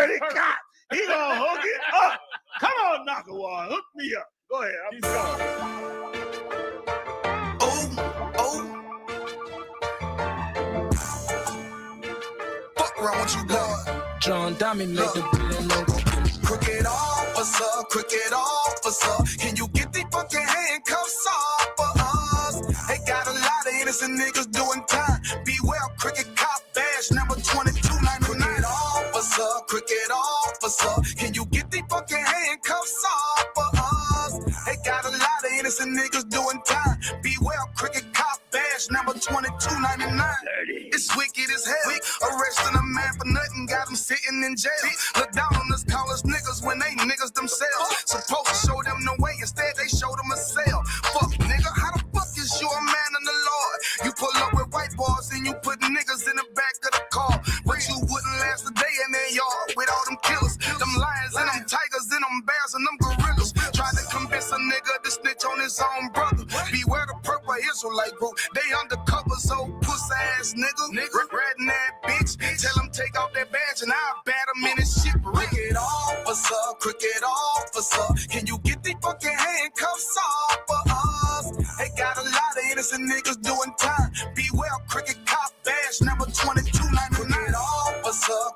already got. He gonna hook it up. Come on, Nakawar, hook me up. Go ahead, I'm going. Fuck around with you, boy. John Dummy made the billion logo. Cricket officer, can you get the fucking handcuffs off for us? They got a lot of innocent niggas doing time. Beware, cricket cop badge number 2299. Cricket officer, can you get the fucking handcuffs off for us? They got a lot of innocent niggas doing time. Beware, cricket cop badge number 2299. It's wicked as hell. Arresting a man for nothing, got him sitting in jail. Look down on us, call us niggas when they niggas themselves. Supposed to show them the way, instead they showed them a cell. Fuck nigga, how the fuck is you a man of the Lord? You pull up with white boys and you put niggas in the back of the car. But you wouldn't last a day in their yard with all them killers, them lions and them tigers and them bears and them gorillas. Trying to convince a nigga to snitch on his own brother. Beware the purple Israelite group, they undercover, so pussy ass nigga. Regretting that bitch, tell him take off that badge and I'll bat him in his shit. Cricket officer, can you get the fucking handcuffs off for us? They got a lot of innocent niggas doing time. Beware, cricket cop badge number 2299.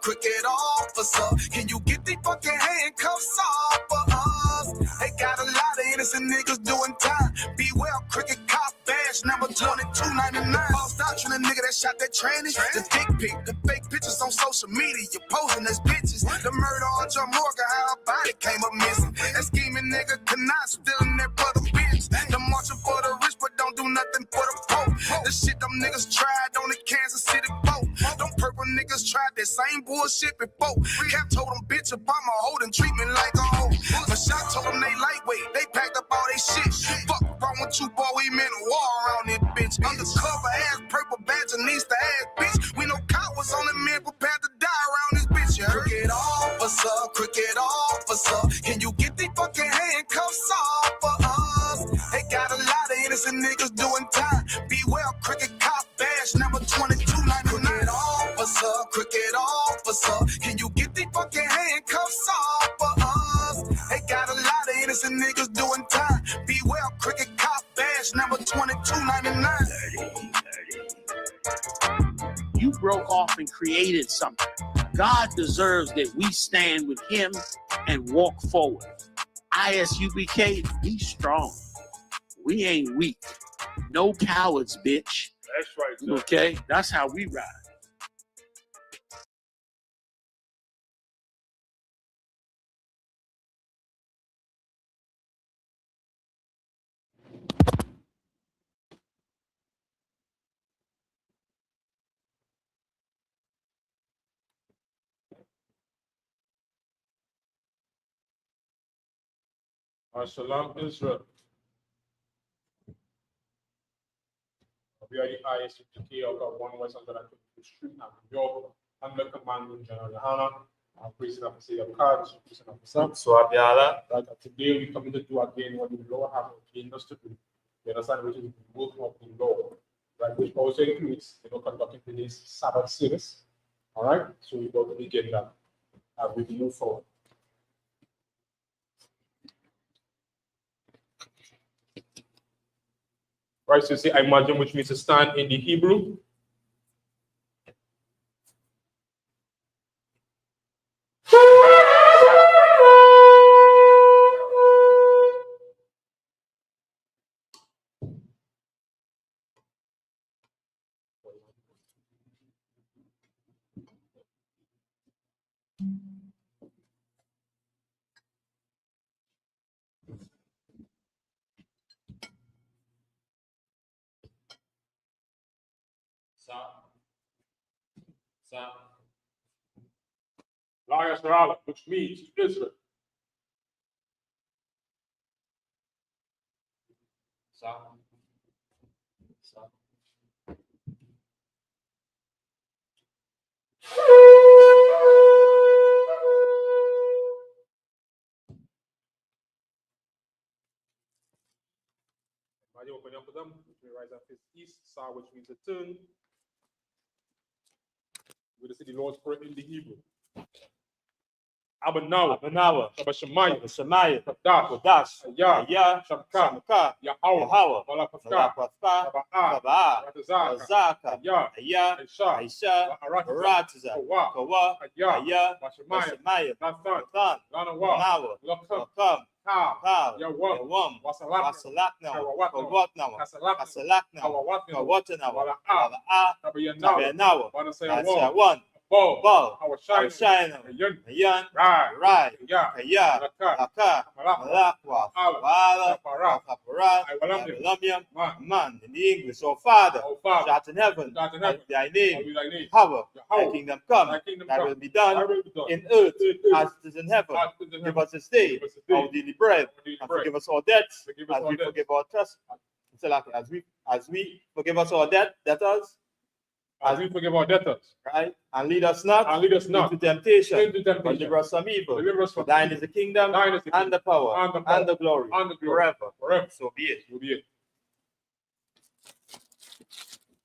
Cricket officer, can you get the fucking handcuffs off for us? They got a lot of innocent niggas doing time. Beware, cricket cop badge number 2299. False doctrine, a nigga that shot that tranny. The dick pic, the fake pictures on social media, you posing as bitches. The murder on John Morgan, how her body came up missing. That scheming nigga cannot stealing that brother bitch. The marching for the rich, but don't do nothing for the poor. The shit them niggas tried on the Kansas City boat. Them purple niggas tried that same bullshit before. Cap told them bitch Obama holding treatment like a hoe. But shot told them they lightweight, they packed up all they shit. Fuck wrong with you, boy, we meant war around this bitch. Undercover ass, purple badge, and Easter ass bitch. We know cowards on the men prepared to die around this bitch, you heard? Cricket officer, can you get the fucking handcuffs off for us? They got a lot of innocent niggas doing time. Beware, cricket cop badge number 2299. Cricket officer, can you get the fucking handcuffs off for us? They got a lot of innocent niggas doing time. Beware, cricket cop badge number 2299. You broke off and created something. God deserves that we stand with him and walk forward. ISUBK, we strong. We ain't weak. No cowards, bitch. That's right, sir. Okay? That's how we ride. Shalom, Israel. We are the ISUK out of 1 West 122nd Street, New York. I'm the Commanding General Yohana, I'm President of the City of Cards, President of the South. So, today we come to do again what the law has ordained us to do. You understand, which is the work of the law, right? Which also includes, conducting today's Sabbath service. All right, so we go to begin that as we move forward. Right, so you say, I imagine, which means to stand in the Hebrew. Which means Israel. Open up for them, which will rise and face east, Sa, which means a turn. We're going to see the Lord's Prayer in the Hebrew. Abanawa, Abanawa, Shabashemaya, Shemaiah, Kadash, Kodash, Ya, Ya, Shamka, Shamka, Yahweh, Yahweh, Malakafka, Malakwafa, Saba'a, Sabaa, Ratazaka, Razaka, Ya, Aya, Aisha, Aisha, Aratiza, Baratiza, Kawa, Kawa, Aya, Aya, Bashemaya, Shemaiah, Nathan, Nathan, Lanawa, Nawa, Lakam, Lakam, Ka, Kal, Yawam, Yawam, Wasalak, Wasalaknawa, Kawatnawa, Kawatnawa, Kasalak, Kasalaknawa, Kawatnawa, Kawatanawa, Wala'a, Wala'a, Tabayanawa, Tabenawa, Wanasaya Nasaya Wam, one, Bo, Bal, Awashine, Awashine, Yun, Ayan, Rai, Rai, Ya, Kaya, Laka, Laka, Malakwa, Wala, Kaparat, Abalamium, Man, in the English, oh Father, Oh Father, shout in heaven, shout in heaven, thy I'll name, be thy name, Yahweh, thy Yahweh, kingdom come, thy kingdom thy come, will be done thy will be done, in earth as earth, it is in heaven. as it is in Give heaven. us this day Give us this day our daily bread, our daily and bread. forgive us our debts, Forgive us as our we debts. forgive our trespasses. As we forgive us our debtors, As we forgive our debtors, right? And lead us not and lead us not into temptation, into but temptation, deliver us from evil. deliver us For from thine evil. is the kingdom, Thine is the and the power, and the power, and the glory, and the glory, forever. forever. So be it. So be it.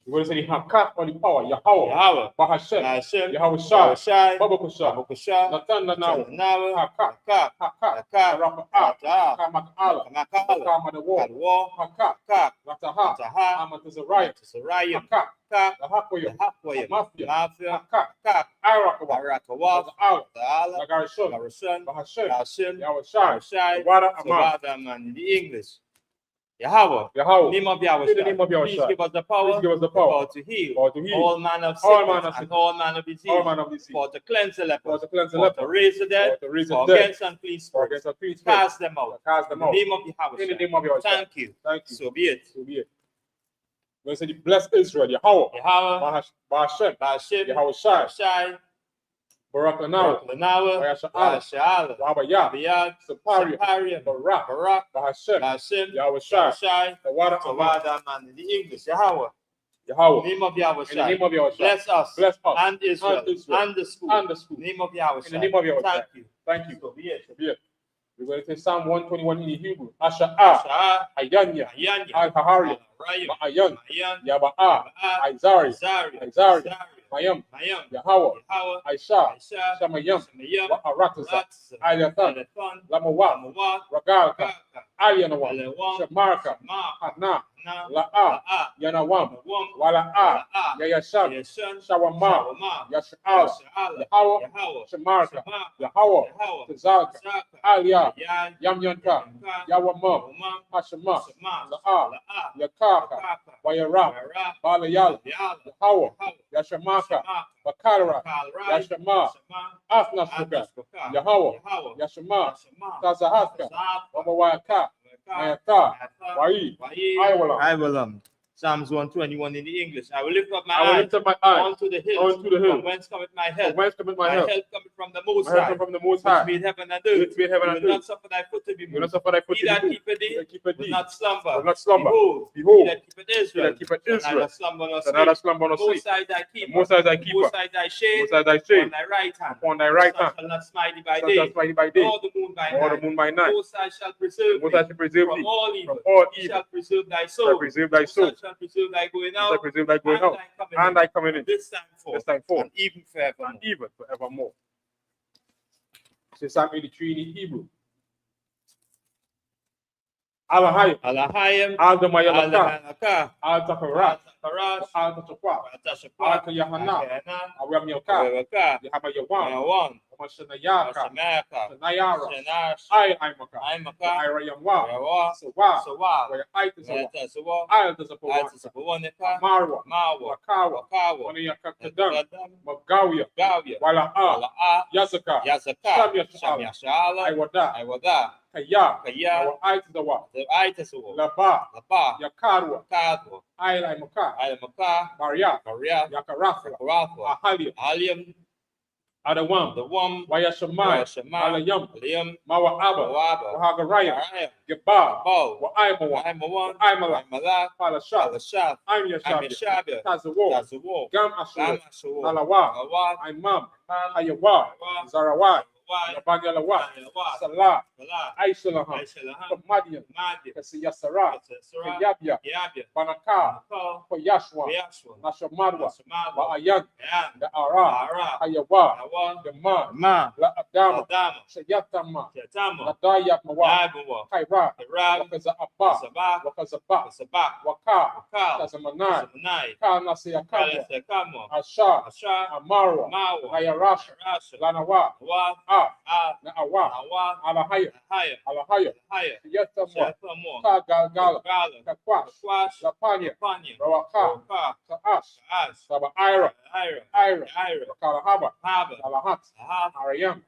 We're going to say the Hakat or the power, Yahweh, Yahweh, Bahashem, Hashem, Yahweh Shai, Shai, Babakusha, Babakusha, Natan Nanawa, Nawa, Hakat, Hakat, Hakat, Hakat, Rapa'a, Rata, Kamakala, Kamakala, Kamadawa, Kadwa, Hakat, Hakat, Rataha, Taha, Amatazaraya, Sarayim, Hakat, Hakat, Lahakoyim, Hakwayim, Mafia, Mafia, Hakat, Hakat, Arakawa, Arakawa, Ala, Ta'ala, Lagarishon, Garashon, Bahashem, Hashem, Yahweh Shai, Shai, Wada Amam, Sabbath, man, in the English. Yahweh, Yahweh, name of Yahweh, in the name of Yahweh please Shai. give us the power, Please give us the power to heal, power to heal all manner of all sickness, manner of and sickness, all manner of disease, all manner of disease, for to cleanse the leper, for to cleanse the for leper, to raise the dead, for to raise the for dead, against unclean for spirits, against unclean spirits, cast them out, cast them in out. the name of Yahweh. In the name of Yahweh Shai. Thank you. Thank you. So be it. So be it. We're going to say, bless Israel, Yahweh, Yahweh, Bahashem, Hashem, Yahweh Shai, Shai, Barak Lanawa, Lanawa, Bayasha'ala, Wabayah, Abiyah, Saparium, Saparium, Barak, Barak, Bahashem, Hashem, Yahweh Shai, Shai, Tawada Amam, Tawada, man, in the English, Yahweh. Yahweh, Name of Yahweh in the Shai. name of Yahweh Shai. Bless us, Bless us, and Israel, Israel, and the school, and the school. Name of Yahweh In Shai. the name of Yahweh Shai. Thank you. Thank you. So be it. So be it. We're going to say Psalm 121 in the Hebrew. Asha'a, Shah, Ayanya, Ayanya, Al-Hahariya, Rayim, Ma'ayan, Mayan, Yaba'a, Izari, Izari, Mayam, Mayam, Yahweh, Yahweh, Aisha, Aisha, Shamayam, Shamayam, Wa'arataza, Ratza, Ayathan, Alethon, Lamawa, Amawat, Ragalka, Gaka, Alianawa, Alewam, Shamarka, Shema, Hana, Na, La'a, La'a, Yanawam, Wam, Wala'a, La'a, Yayasham, Yeshon, Shawama, Shawama, Yasha'al, Yasha'ala, Yahweh, Yahweh, Shamarka, Shema, Yahweh, Yahweh, Tazalka, Zaka, Aliyah, Yan, Yamyanka, Yamyanka, Yawama, Yawama, Hashema, Shema, La'a, La'a, Yakaka, Yakaka, Wayara, Wayara, Balayal, Yala, Yahweh, Yahweh, Yashamaka, Shema, Bakara, Kalrai, Yashama, Shema, Asnasuka, Adnasbuka, Yahweh, Yahweh, Yashama, Yashema, Tazahatka, Zahab, Wamawaka, Mayata, Wai, Iwalam. Psalms 121 in the English. I will lift up my I will eyes lift up my eyes onto the hills, unto the hills. from whence cometh my From help. whence cometh my My help? help cometh from the Most My help High, comes from the Most which High. made heaven and Which earth. made heaven He and will not earth. suffer thy foot to be You will not moved. suffer thy foot He to that be moved. keepeth He thee that keepeth will thee not slumber. will not slumber. Behold, Behold, he that keepeth Israel keepeth shall Israel neither slumber nor shall neither sleep. slumber nor Most sleep. High thy keeper. Most High is thy keeper. Most High thy shade. Most High thy On shade. thy right hand. Upon thy right The sun hand. shall not smite thee by Sun shall day, smite thee by day, nor the moon by nor the night. moon by night. Most High shall preserve Most High thee shall preserve from thee all evil. from all He evil. shall preserve thy Shall soul. preserve thy Most soul. High shall preserve thy going He shall out preserve thy going and out thy coming and in. thy coming in. This time forth, This time forth, and even forevermore. and even forevermore. Say Psalm 83 in the Hebrew. Alahayim, Alahayim, Aldamayalaka, Aldamanaka, Altakarat, Altakaras, Altakwa, Altashakwa, Altayahana, Alkana, Awamyoka, Awewaka, Yahamayawan, Mayawan, Amashanayaka, Ashamaka, Sanayara, Shenash, Aimaka, Aimaka, Irayamwa, Ayawa, Sawa, Sawa, where Aitasawa, Yatasawa, Altasapawan, Altasapawanika, Marwa, Mawa, Wakawa, Wakawa, Wanayakakadam, Kadam, Magawia, Gavia, Wala'a, Wala'a, Yazaka, Yazaka, Shamyashala, Shamyashala, Iwada, Iwada, Kaya, Kaya, Aitasawa, the Aitasawa, Laba, Lapa, Yakarwa, Kadwa, Ailamaka, Alamaka, Maria, Maria, Yakarafa, Rafa, Ahalia, Alium, Adawam, the Wam, Wayashamai, Shema, Malayam, Liam, Mawa'aba, Wahaba, Wahagaraya, Garaya, Geba, Bo, Wa'aimawa, Imawan, Wa'aimala, Malak, Palasha, Alashaf, I'm Yashabia, Amishabia, Tazawo, Tazawo, Gam Ashur, Gamashawo, Malawa, Malawat, Imam, Imam, Ayawa, Ayawa, Zarawai, Laban Yalawa, Salah, Aishalaham, Madian, Kasiyasara, Yabia, Banaka, for Yashua, Nashamadwa, Ba'ayan, the Ara, Ayawa, the Ma, La Adama, Shayatama, Ladayat Mawa, Kaira, Wakaza Abba, Wakazaba, Waka, Kazamanai, Kanasea Kamwa, Asha, Amara, Ayarasha, Lanawa, Naawa, Alahaya, Yatamwa, Kagal, Kakwash, Lapanya, Rawaka, Kaash, Saba Ira, Kalahaba, Alahat, Ariam,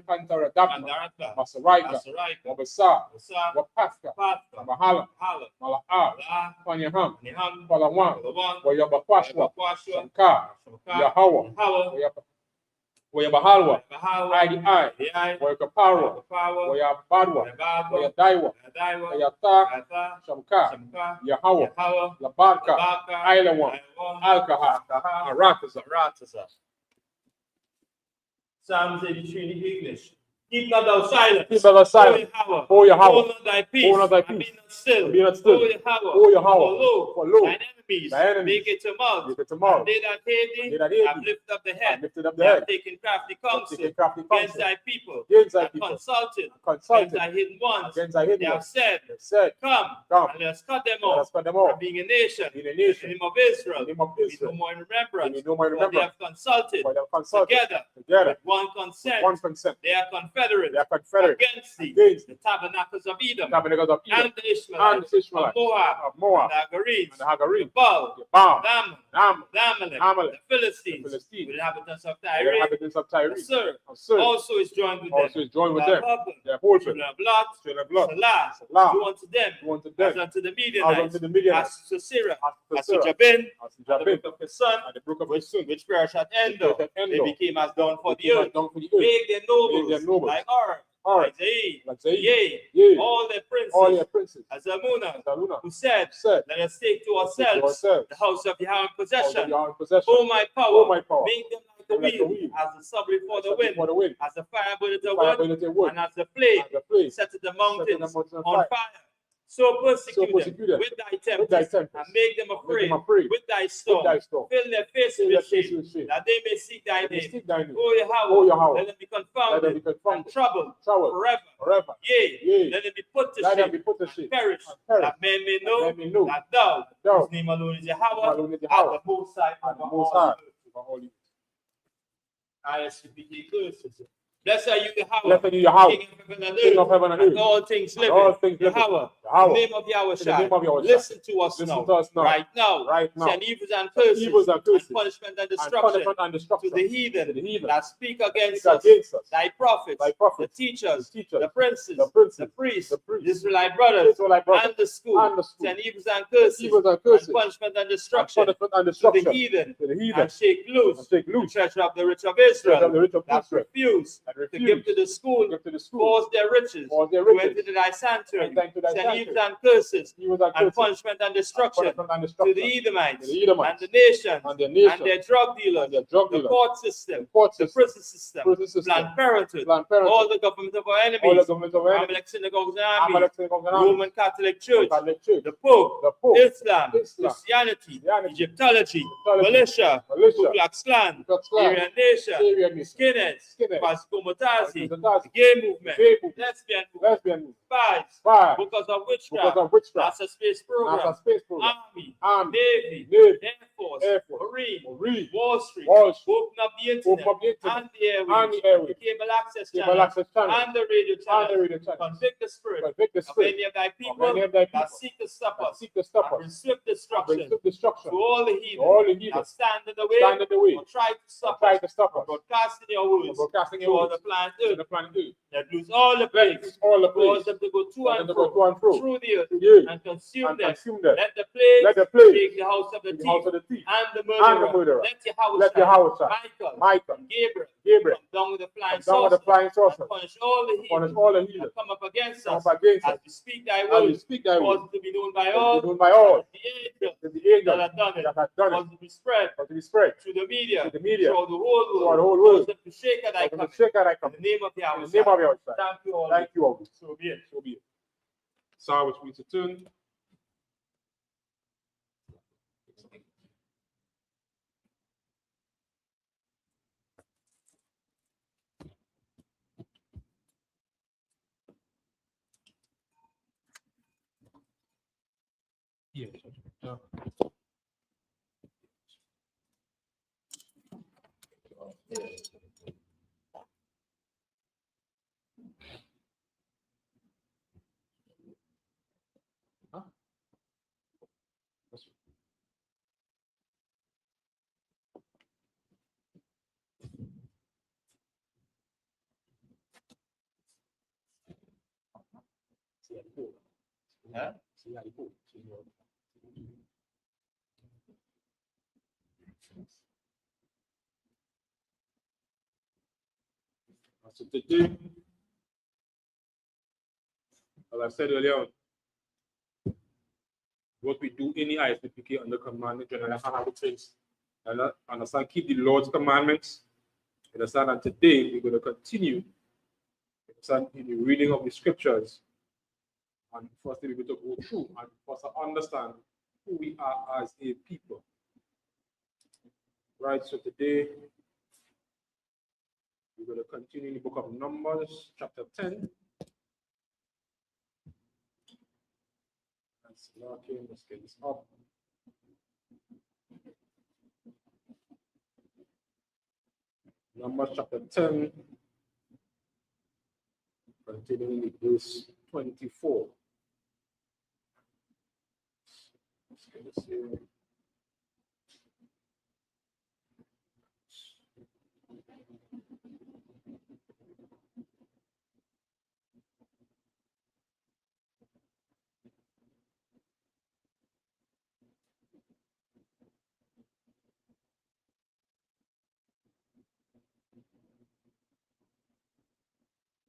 Pantaradapna, Masaraika, Wabasa, Wapaska, Mahala, Mala'a, Panyaham, Palawan, Wayabakwashwa, Shanka, Yahawa, Wayabahalwa, Idi, Wayakaparwa, Wayabadwa, Wayadaiwa, Wayata, Shamka, Yahawa, Labarka, Ailawan, Alkaha, Arataza. Psalms 83 in English. Keep not thou silent. Keep not thou silent. O Yahweh. Hold not thy peace. Hold not thy And peace. be not still. Be not still. O Yahweh. For lo, thine enemies make it to mouth. And they that hate thee have lifted up the head. They have taken crafty counsel against thy people. And consulted against thy hidden ones. They have said, Come, and let us cut them off. From being a nation, in the name of Israel, be no more in remembrance. For they have consulted together with one consent. They are confederate against thee, the tabernacles of Edom, and the Ishmaelites, of Moab, and the Hagarenes, the Baal, the Amalek, the Philistines, with the inhabitants of Tyre, the Sir, also is joined with them. Their children of Lot, Salah, do unto them, as unto the Midianites, as to Sisera, as to Jabin, and the brook of his son, which perished at Endor. They became as down for the earth. Make their nobles like like Zaid, all their princes, as Amunah, who said, Let us take to ourselves the house of Yahweh in possession. O my power, make them like the wheel, as the sub before the wind, as the fire burneth the wood, and as the flame setteth the mountains on fire. So persecute them with thy tempest, and make them afraid with thy storm. Fill their faces with shame, that they may seek thy name. O Yahweh, let them be confounded and troubled forever. Yea, let them be put to shame and perish, that men may know that thou, whose name alone is Yahweh, art the Most High of all. Isupk curses. Blessed are you, Yahweh, King of heaven and earth, and all things living. Yahweh, in the name of Yahweh, listen to us now, right now. Send evils and curses, and punishment and destruction to the heathen that speak against us, thy prophets, the teachers, the princes, the priests, the Israelite brothers, and the school. Send evils and curses, and punishment and destruction to the heathen, and shake loose the treasure of the rich of Israel, that refuse to give to the school, force their riches, to enter thy sanctuary, send evils and curses, and punishment and destruction to the Edomites, and the nations, and their drug dealers, the court system, the prison system, Planned Parenthood, all the government of our enemies, Amalek synagogues and armies, Roman Catholic Church, the Pope, Islam, Christianity, Egyptology, militia, Ku Klux Klan, Aryan Nation, Skinheads, Pascomotazi, Gay Movement, Lesbian Movement, Spies, because of witchcraft, NASA Space Program, Army, Navy, Air Force, Marine, Wall Street, open up the internet, and the airwaves, cable access channel, and the radio channel. Convict the spirit of any of thy people that seek to stop us, and bring swift destruction to all the heathen that stand in the way, or try to stop us, from broadcasting your words to all the planet Earth. That lose all the plagues, cause them to go to and fro, through the earth and consume them. Let the plague take the house of the thief and the murderer. Let Yahushua, Michael, Gabriel come down with the flying saucers and punish all the heathen that come up against us. As we speak thy word, cause it to be known by all. The angels that have done it, cause it to be spread through the media, throughout the whole world. Cause them to shake at thy coming. In the name of Yahushua. Thank you all. So be it. So which means to turn. Yeah. So today, as I said earlier, what we do in the ISUPK under command General Hannah Things, and understand keep the Lord's commandments. Understand that today we're going to continue understand in the reading of the scriptures, and firstly we're going to go through and first understand who we are as a people. Right, so today we're going to continue in the book of Numbers, chapter 10. Let's get this up. Numbers chapter 10, continuing with verse 24. Let's get this here.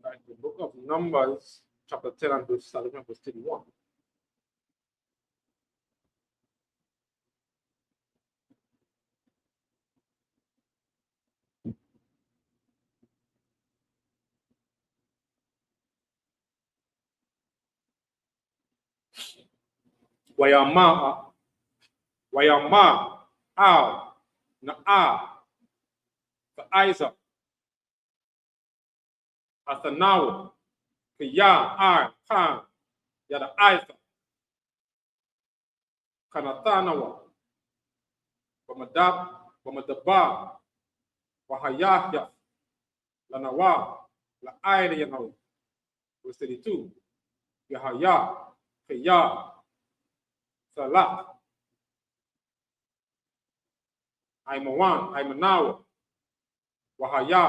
Right, the book of Numbers, chapter 10 and verse 31. Wayama, Al, Na'a, for Isaac, Athanawa, Kaya, Khan, Yada Isaac, Kanathanawa, Bamadaba, Wahayahya, Lanawa, La Aida Yanaw, verse 32, Yahaya, Kaya, Salak, Imanawa, Wahaya,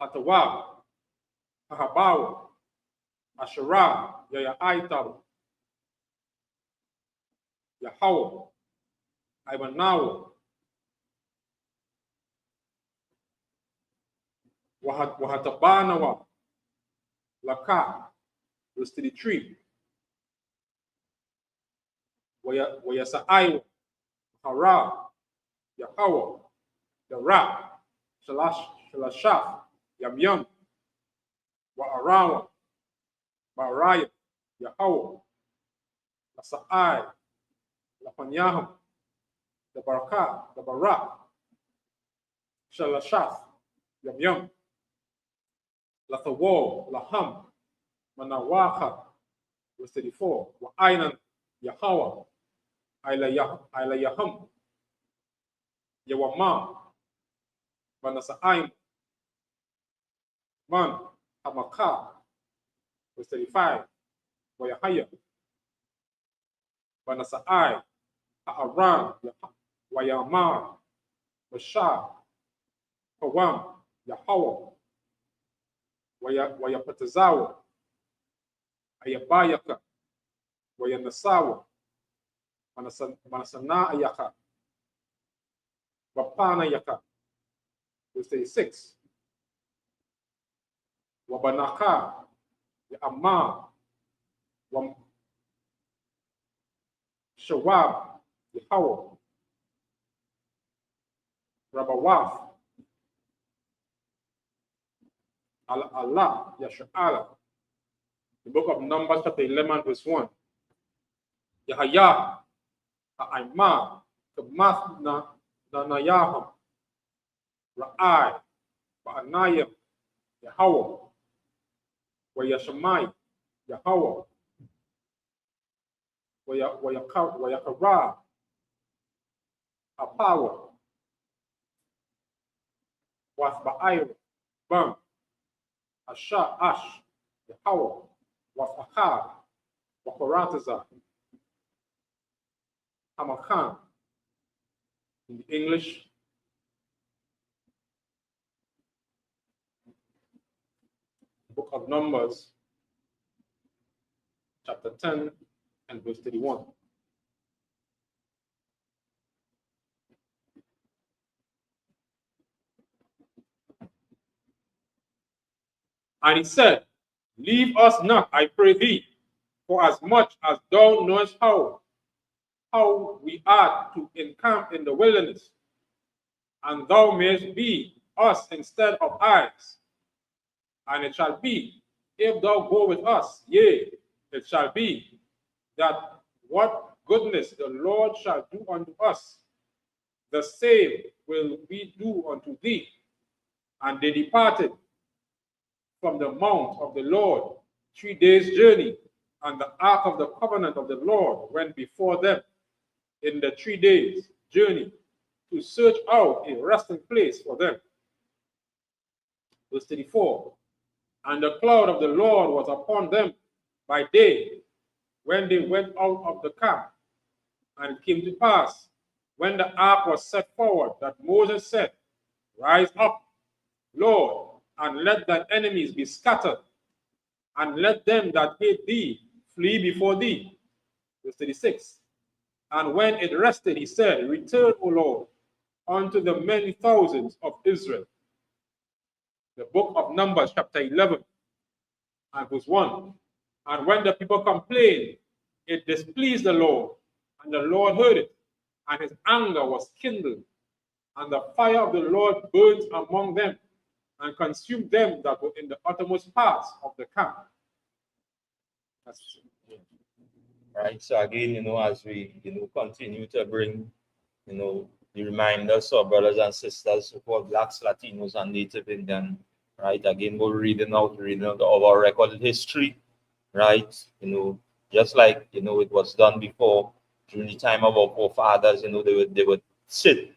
Atawa, Ahabawa, Asherah, Yaya Aitab, Yahweh, Imanawa, Wahatabanawa, Laka, verse 33, Wayasaiwa, Hara, Yahweh, Yara, Shalashaf, Yam, Wa'arawa, Baraya, Yahweh, Lasa'ai, Lapanyaham, the Baraka, the Barak, Shalashaf, Yam, Lathawo, Laham, Manawaha, verse 34, Wa'ainan, Yahweh, Ilayaham, Yawama, Manasa'aim, Man, Hamaka, verse 35, Wayahaya, Manasa'ai, Ha'aran, Wayamar, Mashah, Hawam, Yahweh, Wayapatazawa, Ayabayaka, Wayanasawa, Manasana Ayaka, Wapana Yaka, verse 36. Wabanaka, Amma, Wam Shawab, Yahweh, Rabawaf, Allah, Yasha'ala. The book of Numbers, chapter 11, verse 1. Yahaya, Ha'aima, Kamath Nanayaham, Ra'ai, Ba'anayim, Yahweh, Wayashamai, Yahweh, Wayakara, Apawa, Wasba'ir, Bam, Asha, Ash, Yahweh, Wasachar, Wakorataza, Hamakhan. In the English, book of Numbers, chapter 10 and verse 31. And he said, leave us not, I pray thee, for as much as thou knowest how we are to encamp in the wilderness, and thou mayest be us instead of eyes. And it shall be, if thou go with us, yea, it shall be, that what goodness the Lord shall do unto us, the same will we do unto thee. And they departed from the mount of the Lord 3 days' journey, and the ark of the covenant of the Lord went before them in the 3 days' journey to search out a resting place for them. Verse 34. And the cloud of the Lord was upon them by day when they went out of the camp. And it came to pass, when the ark was set forward, that Moses said, rise up, Lord, and let thine enemies be scattered, and let them that hate thee flee before thee. Verse 36. And when it rested, he said, return, O Lord, unto the many thousands of Israel. The book of Numbers, chapter 11, and verse 1. And when the people complained, it displeased the Lord, and the Lord heard it, and his anger was kindled, and the fire of the Lord burned among them, and consumed them that were in the uttermost parts of the camp. Right. So again, as we, continue to bring, the reminders of brothers and sisters, support Blacks, Latinos, and Native Indian, right? Again, we're reading out our recorded history, right? Just like, it was done before during the time of our forefathers, they would sit,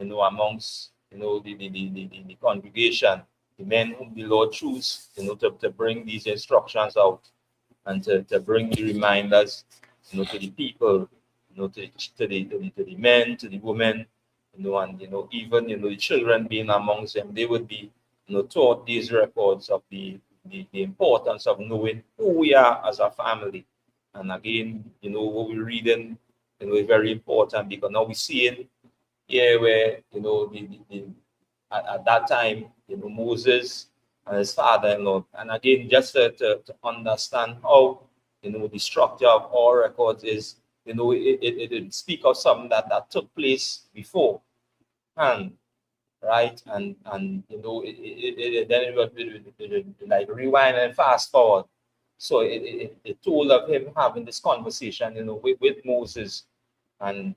amongst, the congregation, the men whom the Lord chose, to bring these instructions out and to bring the reminders, to the people, to the men, to the women, and even the children being amongst them, they would be taught these records of the importance of knowing who we are as a family. And again, what we're reading, is very important, because now we're seeing here where at that time, Moses and his father-in-law, and again, just to understand how the structure of our records is, it speaks of something that took place before, and right, and then it would like rewind and fast forward. So it told of him having this conversation, with Moses, and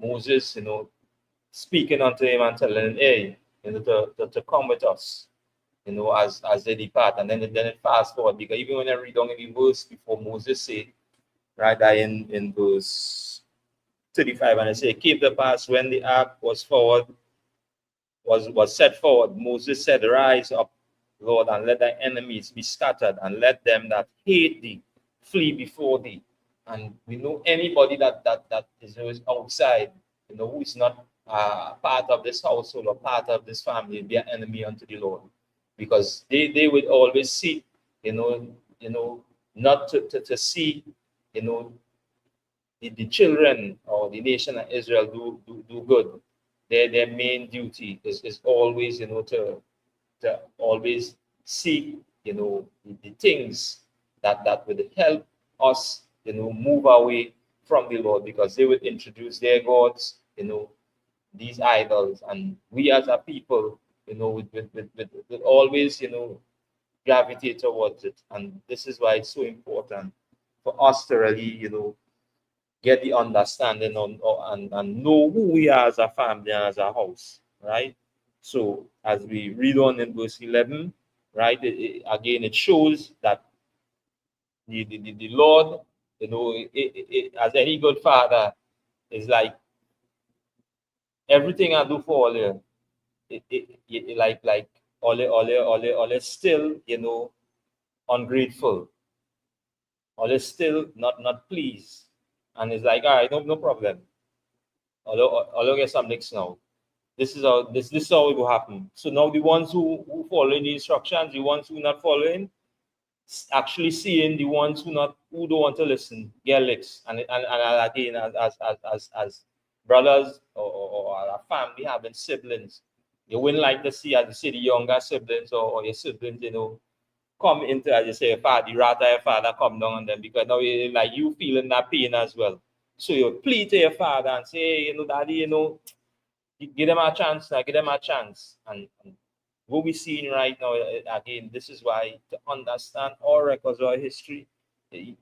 Moses, speaking unto him and telling him, hey, to come with us, as they depart. And then it fast forward, because even when I read on in the verse before, Moses said, right there in verse 35, and I say, keep the pass when the ark was set forward. Moses said, rise up, Lord, and let thy enemies be scattered, and let them that hate thee flee before thee. And we know anybody that is outside, who is not part of this household or part of this family, be an enemy unto the Lord, because they would always see, not to see, you know, the children or the nation of Israel do good. Their main duty is always, you know, to always seek, you know, the things that would help us, you know, move away from the Lord, because they would introduce their gods, you know, these idols, and we as a people, you know, would always, you know, gravitate towards it. And this is why it's so important for us to really, you know, get the understanding and know who we are as a family and as a house, right? So as we read on in verse 11, right, again, it shows that the Lord, you know, as any good father, is like, everything I do for all you, like all still, you know, ungrateful, all still not pleased, and it's like, all right, no problem. I'll get some next now. This is how it will happen. So now the ones who following the instructions, the ones who not following, actually seeing the ones who don't want to listen get licks. And again, as brothers or a family having siblings, you wouldn't like to see, as you say, the younger siblings or your siblings, you know, come into, as you say, your father come down on them, because now like you feeling that pain as well. So you plead to your father and say, hey, you know, daddy, you know, give them a chance now, give them a chance. And what we're seeing right now, again, this is why, to understand our records, our history, we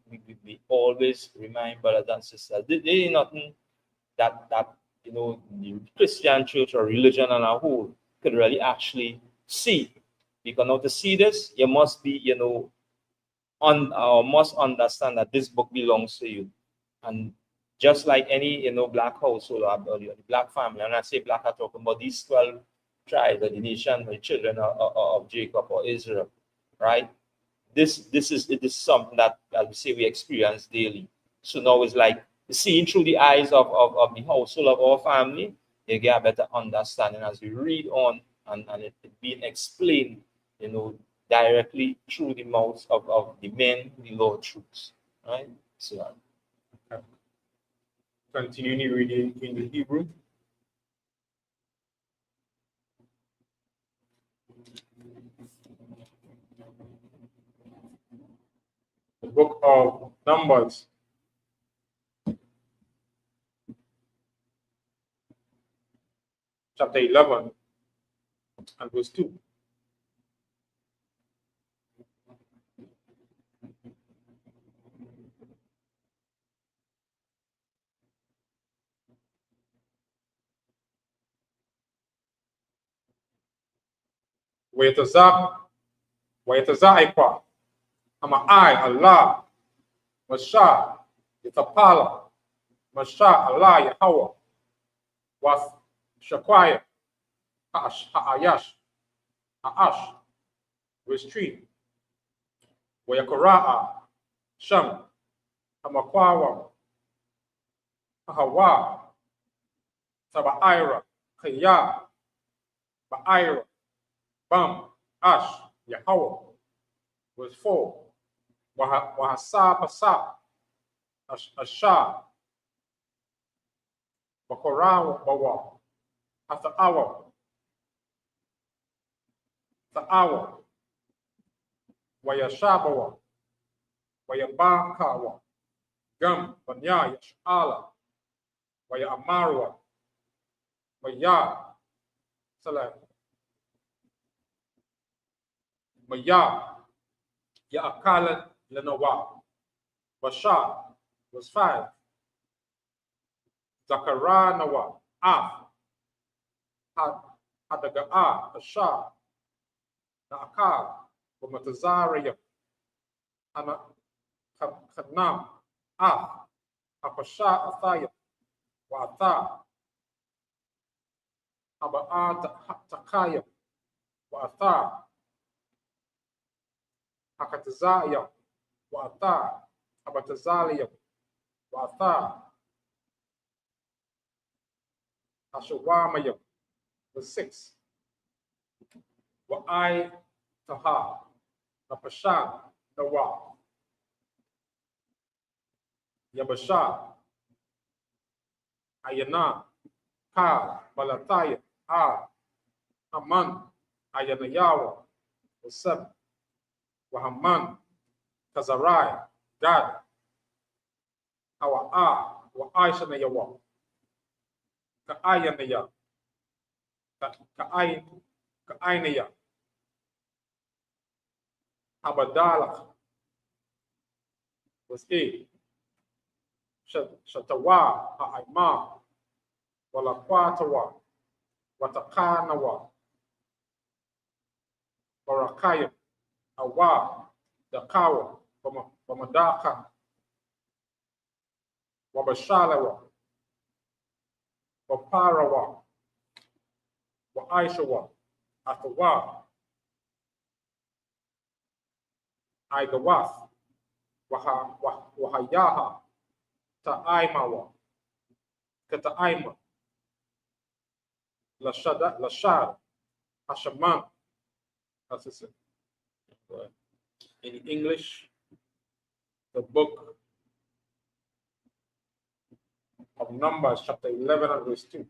always remind brothers and sisters, there ain't nothing that you know, the Christian church or religion on a whole could really actually see. Because now to see this, you must be, you know, must understand that this book belongs to you. And just like any, you know, black household or the black family, and I say black, I'm talking about these 12 tribes, or the nation, the children of Jacob or Israel, right? This is something that, as we say, we experience daily. So now it's like seeing through the eyes of the household of our family, you get a better understanding as we read on, and it being explained, you know, directly through the mouths of the men the Lord chooses, right? So continuing reading in the Hebrew. The book of Numbers, chapter 11 and verse 2. ويتزعق أما الله مشاء يتطالع مشاء الله يهوى وشكوايا هأش verse 3. ويقرأ شم أما قاوة هوا تبعيرا خيا بعيرا Bam, Ash, Yahweh, verse 4. Wahasa Basa, Asha, Bakora Bawa, after hour, Wayashabawa, Wayabakawa, Gum, Banya, Yashala, Wayamarwa, Waya, Salam. Maya, Yaakalan Lenowa, Bashar was 5. Zakaranawa, Hadaga'a, Ashar, Naakal, Wamatazariya, Hanam, Apasha Athaya, Wa'atha, Aba'at Takaya, Wa'atha, Hakatazaya, Wa'atha, Abatazalia, Wa'atha, Ashawamaya, the 6. Wa'ai Taha, Napashan, Nawa, Yabasha, Ayana, Ka, Balataya, Haman, Ayanayawa, Oseb, Wahaman, Kazarai, Gad, Awa, Wa Aishanayawa, Kaayanaya, Kaainaya, Abadalak was 8. Shatawa, Ha'aima, Walakwatawa, Watakanawa, Barakayim, Awa, Dakawa, Bamadaka, Wabashalawa, Waparawa, Waaishawa, Atawa, Aigawath, Wahayaha, Ta'aimawa, Kata'aima, Lashad, Hashaman. That's it. In English, the book of Numbers, chapter 11 and verse 2.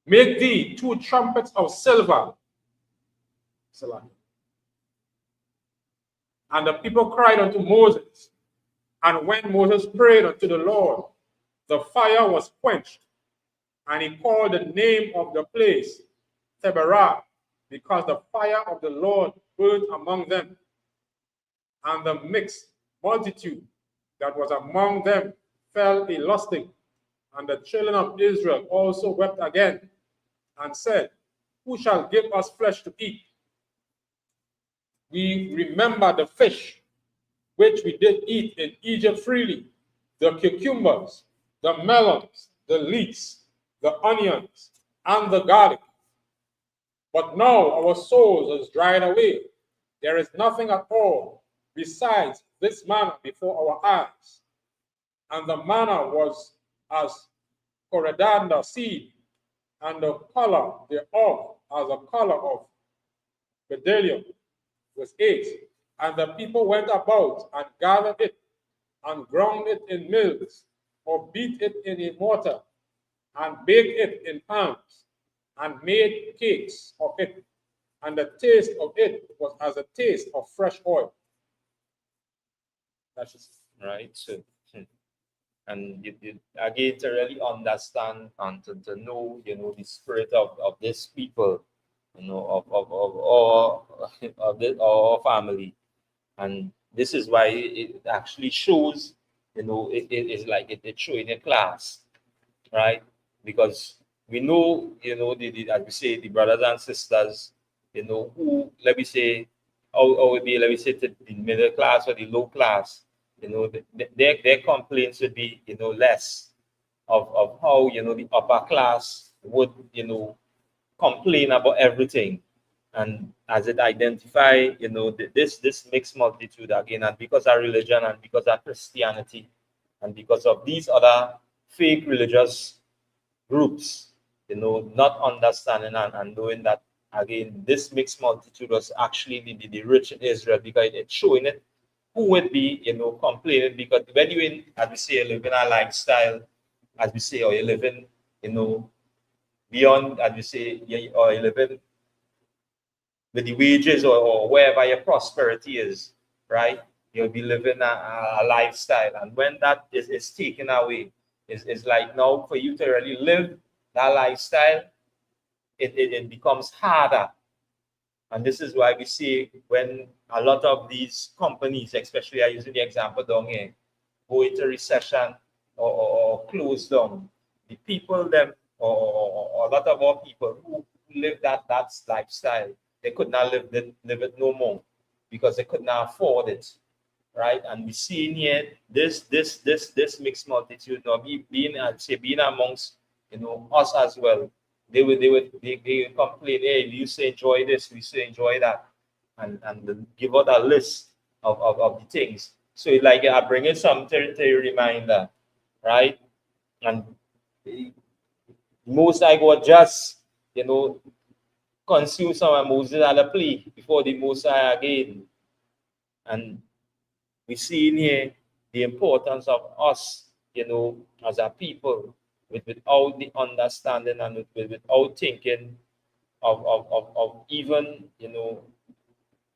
Make thee 2 trumpets of silver. And the people cried unto Moses. And when Moses prayed unto the Lord, the fire was quenched. And he called the name of the place Taberah, because the fire of the Lord burned among them. And the mixed multitude that was among them fell a lusting. And the children of Israel also wept again, and said, who shall give us flesh to eat? We remember the fish which we did eat in Egypt freely, the cucumbers, the melons, the leeks, the onions, and the garlic. But now our souls is dried away. There is nothing at all besides this manna before our eyes. And the manna was as coriander seed, and the color thereof as the color of bdellium. Verse 8. And the people went about and gathered it, and ground it in mills, or beat it in a mortar, and baked it in pans, and made cakes of it. And the taste of it was as the taste of fresh oil. That's just right. So, and you again to really understand and to know, the spirit of this people, of our family. And this is why it actually shows, it is like it showing a class, right? Because we know, as we say, the brothers and sisters, who, let me say, or would be, let me say, the middle class or the low class, their complaints would be, less of how, the upper class would, complain about everything. And as it identify, this mixed multitude again, and because of religion and because of Christianity and because of these other fake religious groups, not understanding and knowing that, again, this mixed multitude was actually the rich in Israel, because it's showing it who would be, complaining. Because when you in, as we say, living a lifestyle, as we say, or you living, beyond, as we say, or you living with the wages or wherever your prosperity is, right? You'll be living a lifestyle. And when that is taken away, it's like now for you to really live that lifestyle, it becomes harder. And this is why we see when a lot of these companies, especially I using the example down here, go into recession or close down, the people them or a lot of our people who live that lifestyle, they could not live it no more because they could not afford it, right? And we see in here this mixed multitude of being amongst us as well. They would complain, hey, we used to enjoy this, we used to enjoy that, and give out a list of the things. So it's like I bring in something to reminder, right? And most I go just consume some of Moses had a plea before the Most High again. And we see in here the importance of us, as a people, without the understanding and without thinking of even,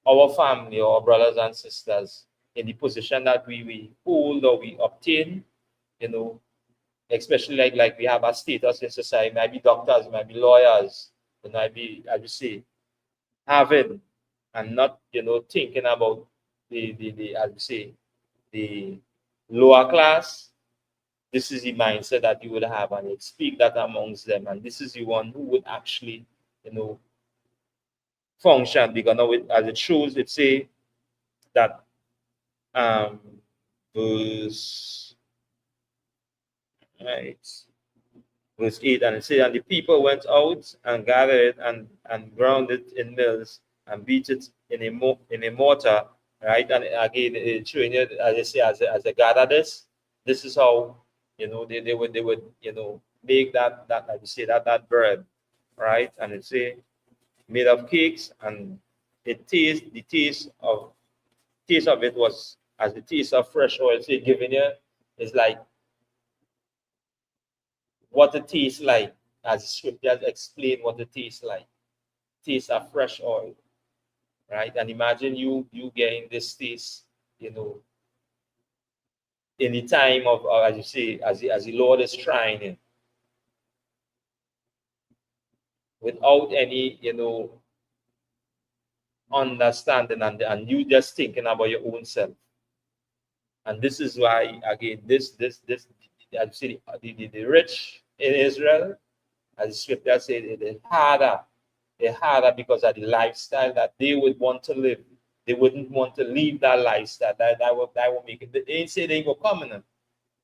our family or our brothers and sisters in the position that we hold or we obtain, especially like we have a status in society, might be doctors, might be lawyers, it might be, as you say, having and not, thinking about the as you say, the lower class. This is the mindset that you would have, and you'd speak that amongst them, and this is the one who would actually, function, because now as it shows, it say that verse right verse 8, and it says, and the people went out and gathered and ground it in mills and beat it in a mortar, right? And again, it's showing you, as I say, as they gather this is how, they would make that like you say, that bread, right? And it say made of cakes, and the taste of it was as the taste of fresh oil. Say giving you is like what it tastes like, as the scriptures explain what it tastes like. Taste of fresh oil, right? And imagine you getting this taste, in the time of, as you say, as the Lord is trying it, without any, understanding, and you just thinking about your own self. And this is why, again, this as you say, the rich in Israel, as the scripture said, they're harder because of the lifestyle that they would want to live. They wouldn't want to leave that lifestyle. That will make it. They ain't say they ain't gonna come in,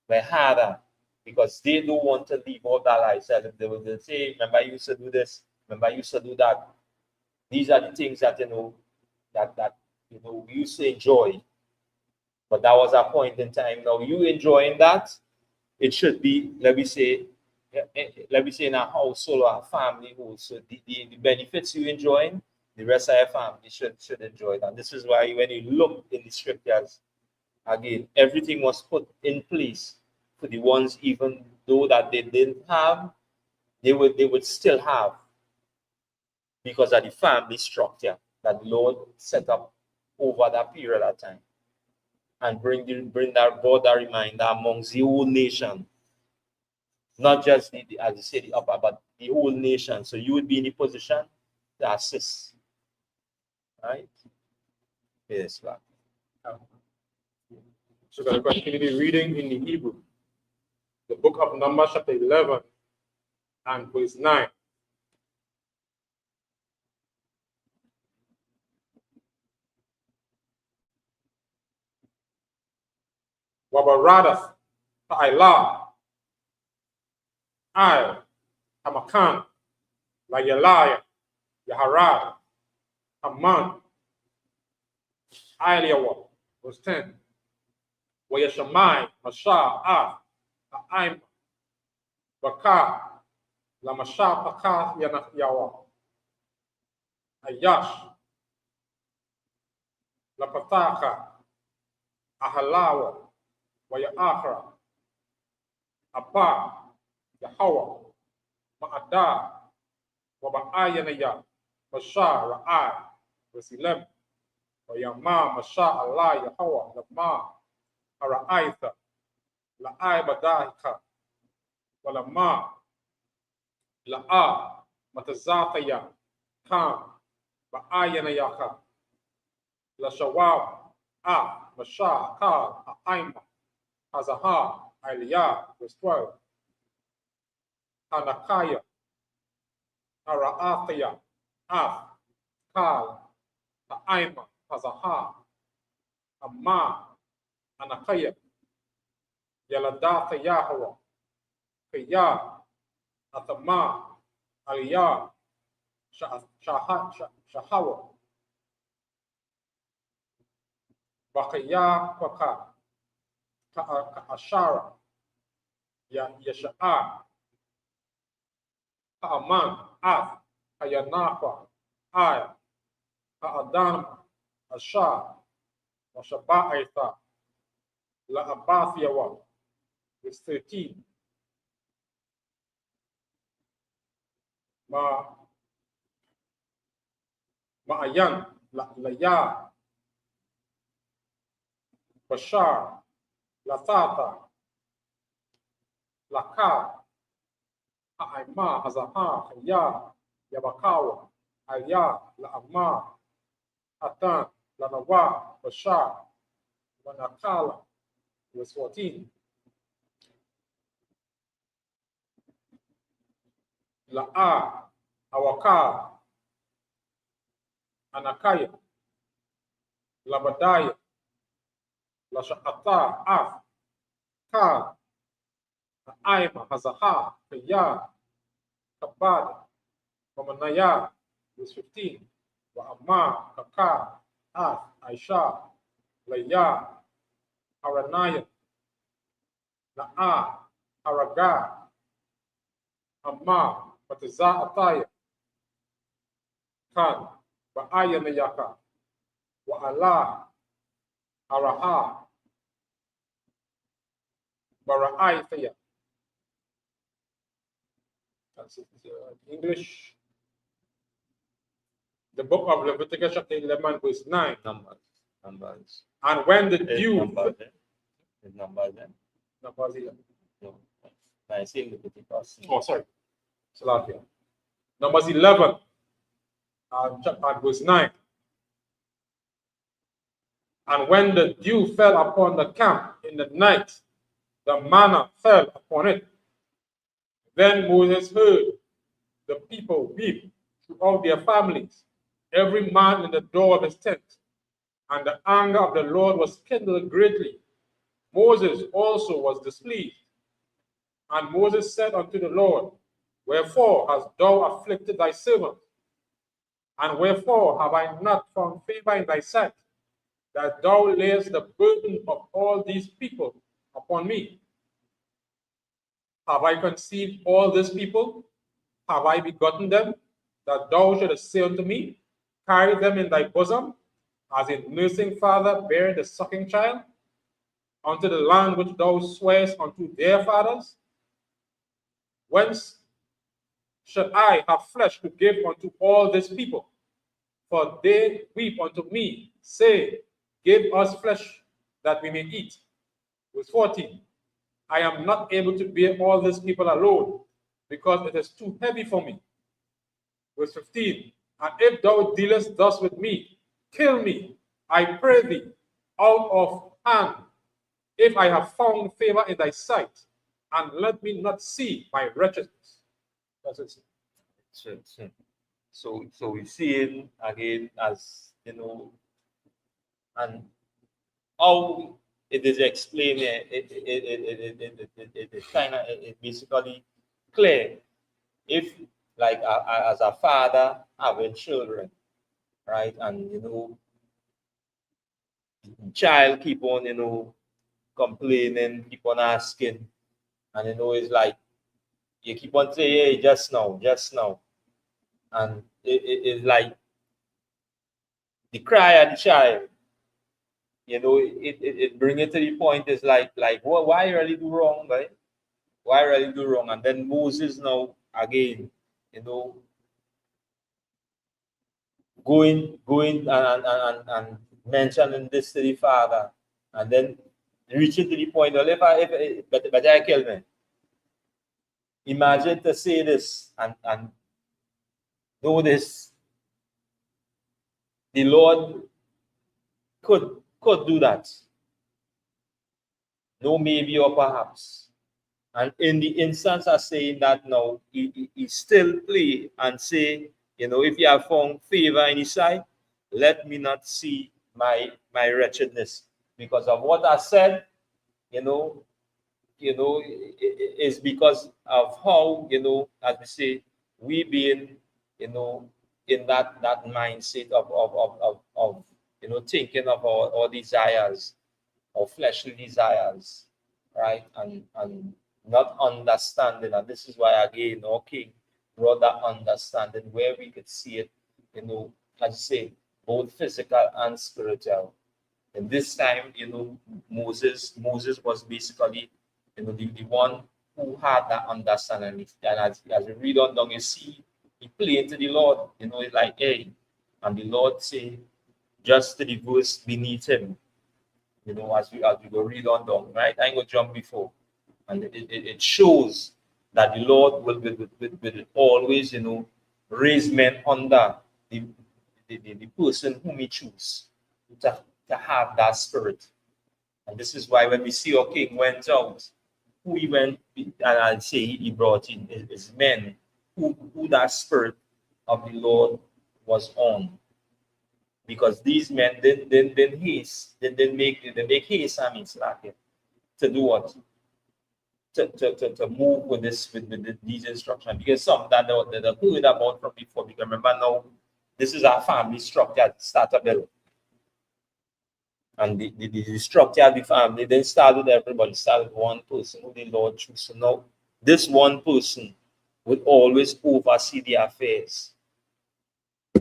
but harder because they don't want to leave all that lifestyle. They will say, remember you used to do this, remember you used to do that. These are the things that that we used to enjoy. But that was a point in time. Now you enjoying that, it should be, let me say in a household or a family who, so the benefits you enjoying, the rest of your family should enjoy that. This is why when you look in the scriptures, again, everything was put in place for the ones, even though that they didn't have, they would still have, because of the family structure that the Lord set up over that period of time, and bring that broader reminder amongst the whole nation, not just as you say, the upper, but the whole nation. So you would be in a position to assist, right? Yes, sir. So we're going to continue reading in the Hebrew, the book of Numbers, chapter 11 and verse 9. Wabaradas, Ta'ila, I, Hamakan, Layalaya, Yaharad, Haman, Iliawa, verse 10. Wayashamai, Masha, Ha'aim, Baka, Lamasha, Paka, Yawa, Ayash, Lapataka, Ahalawa, Wayahra, Abba, Yahweh, Ma'ada, Waba'ayanaya, Masha, Ra'ai, verse 11. Wayama, Masha, Allah, Yahweh, Lama, Ara'aitha, La'ai Badahika, Walama, La'a, Matazataya, Kam, Ba'ayanayaka, Lashawab, Masha, Ka, Ha'aima, Hazaha, Aliyah, verse 12. Hanakaya, Ara'athaya, Kal, Ha'aima, Hazaha, Amma, Anakaya, Yaladatha Yahweh, Kaya, Athama, Aliyah, Shahawa, Bakaya Kwaka, Ka'ashara, Yasha'a, Ka'aman, Hayanafa, Ka'adan, Asha, Washaba'aitha, La Abathiawa, verse 13. Ma'ayan, La Laya, Bashar, La Tata, La Ka, Aima, Hazaha, Haya, Yabakawa, Aya, La Amma, Atan, La Nawa, Bashar, Wanakala, verse 14. La'a, Awaka, Anakaya, Labadaya, Lasha'ata, Af, Ka, Aima, Hazaha, Kaya, Kabad, Mamanaya, verse 15. Wa Amma, Kaka, Af, Aisha, Laya, Aranaya, Na'a, Araga, Amma, Batiza Ataya, Kan, Ba'aya Nayaka, Wa Allah, Araha, Bara'ai Thaya. That's it. English. The book of Leviticus, chapter 11, verse 9. Numbers. And when the dew. Numbers 11. No. I say Leviticus. Oh, sorry. Salakia. Numbers 11, chapter verse 9. And when the dew fell upon the camp in the night, the manna fell upon it. Then Moses heard the people weep throughout their families, every man in the door of his tent. And the anger of the Lord was kindled greatly. Moses also was displeased. And Moses said unto the Lord, Wherefore hast thou afflicted thy servant? And wherefore have I not found favor in thy sight, that thou layest the burden of all these people upon me? Have I conceived all these people? Have I begotten them, that thou shouldest say unto me, Carry them in thy bosom, as a nursing father beareth the sucking child, unto the land which thou swearest unto their fathers? Whence should I have flesh to give unto all these people? For they weep unto me, say, Give us flesh that we may eat. Verse 14. I am not able to bear all these people alone, because it is too heavy for me. Verse 15. And if thou dealest thus with me, kill me, I pray thee, out of hand, if I have found favor in thy sight, and let me not see my wretchedness. That's it. So we see it again as, and how it is explained, it kind of basically clear. If like as a father having children, right, and child keep on complaining, keep on asking, and it's like you keep on saying, hey, just now, and it's like the cry of the child, it bring it to the point is like why really do wrong, right? Why really do wrong? And then Moses now again, going and mentioning this to the father, and then reaching to the point, well, if I kill me. Imagine to say this and know this. The Lord could do that. No, maybe or perhaps. And in the instance of saying that now, he still play and say, if you have found favor in his sight, let me not see my wretchedness. Because of what I said, is because of how, as we say, we being, in that mindset of thinking of our desires, our fleshly desires, right? And not understanding. And this is why, again, our King brought that understanding where we could see it, as you say, both physical and spiritual, And this time, Moses was basically, the one who had that understanding. And as we read on down, you see, he prayed to the Lord, it's like, hey, and the Lord say, just to the verse beneath him, as we go read on down, right? I ain't gonna jump before. And it shows that the Lord will always, raise men under the person whom he chooses to have that spirit. And this is why when we see our king went out, who he went, and I'll say he brought in is men who that spirit of the Lord was on. Because these men didn't make haste, to do what? To move with these instructions. Because some that they heard about from before. Because remember now, this is our family structure started building. And the structure of the family then started with everybody, started with one person who the Lord chose. So now, this one person would always oversee the affairs.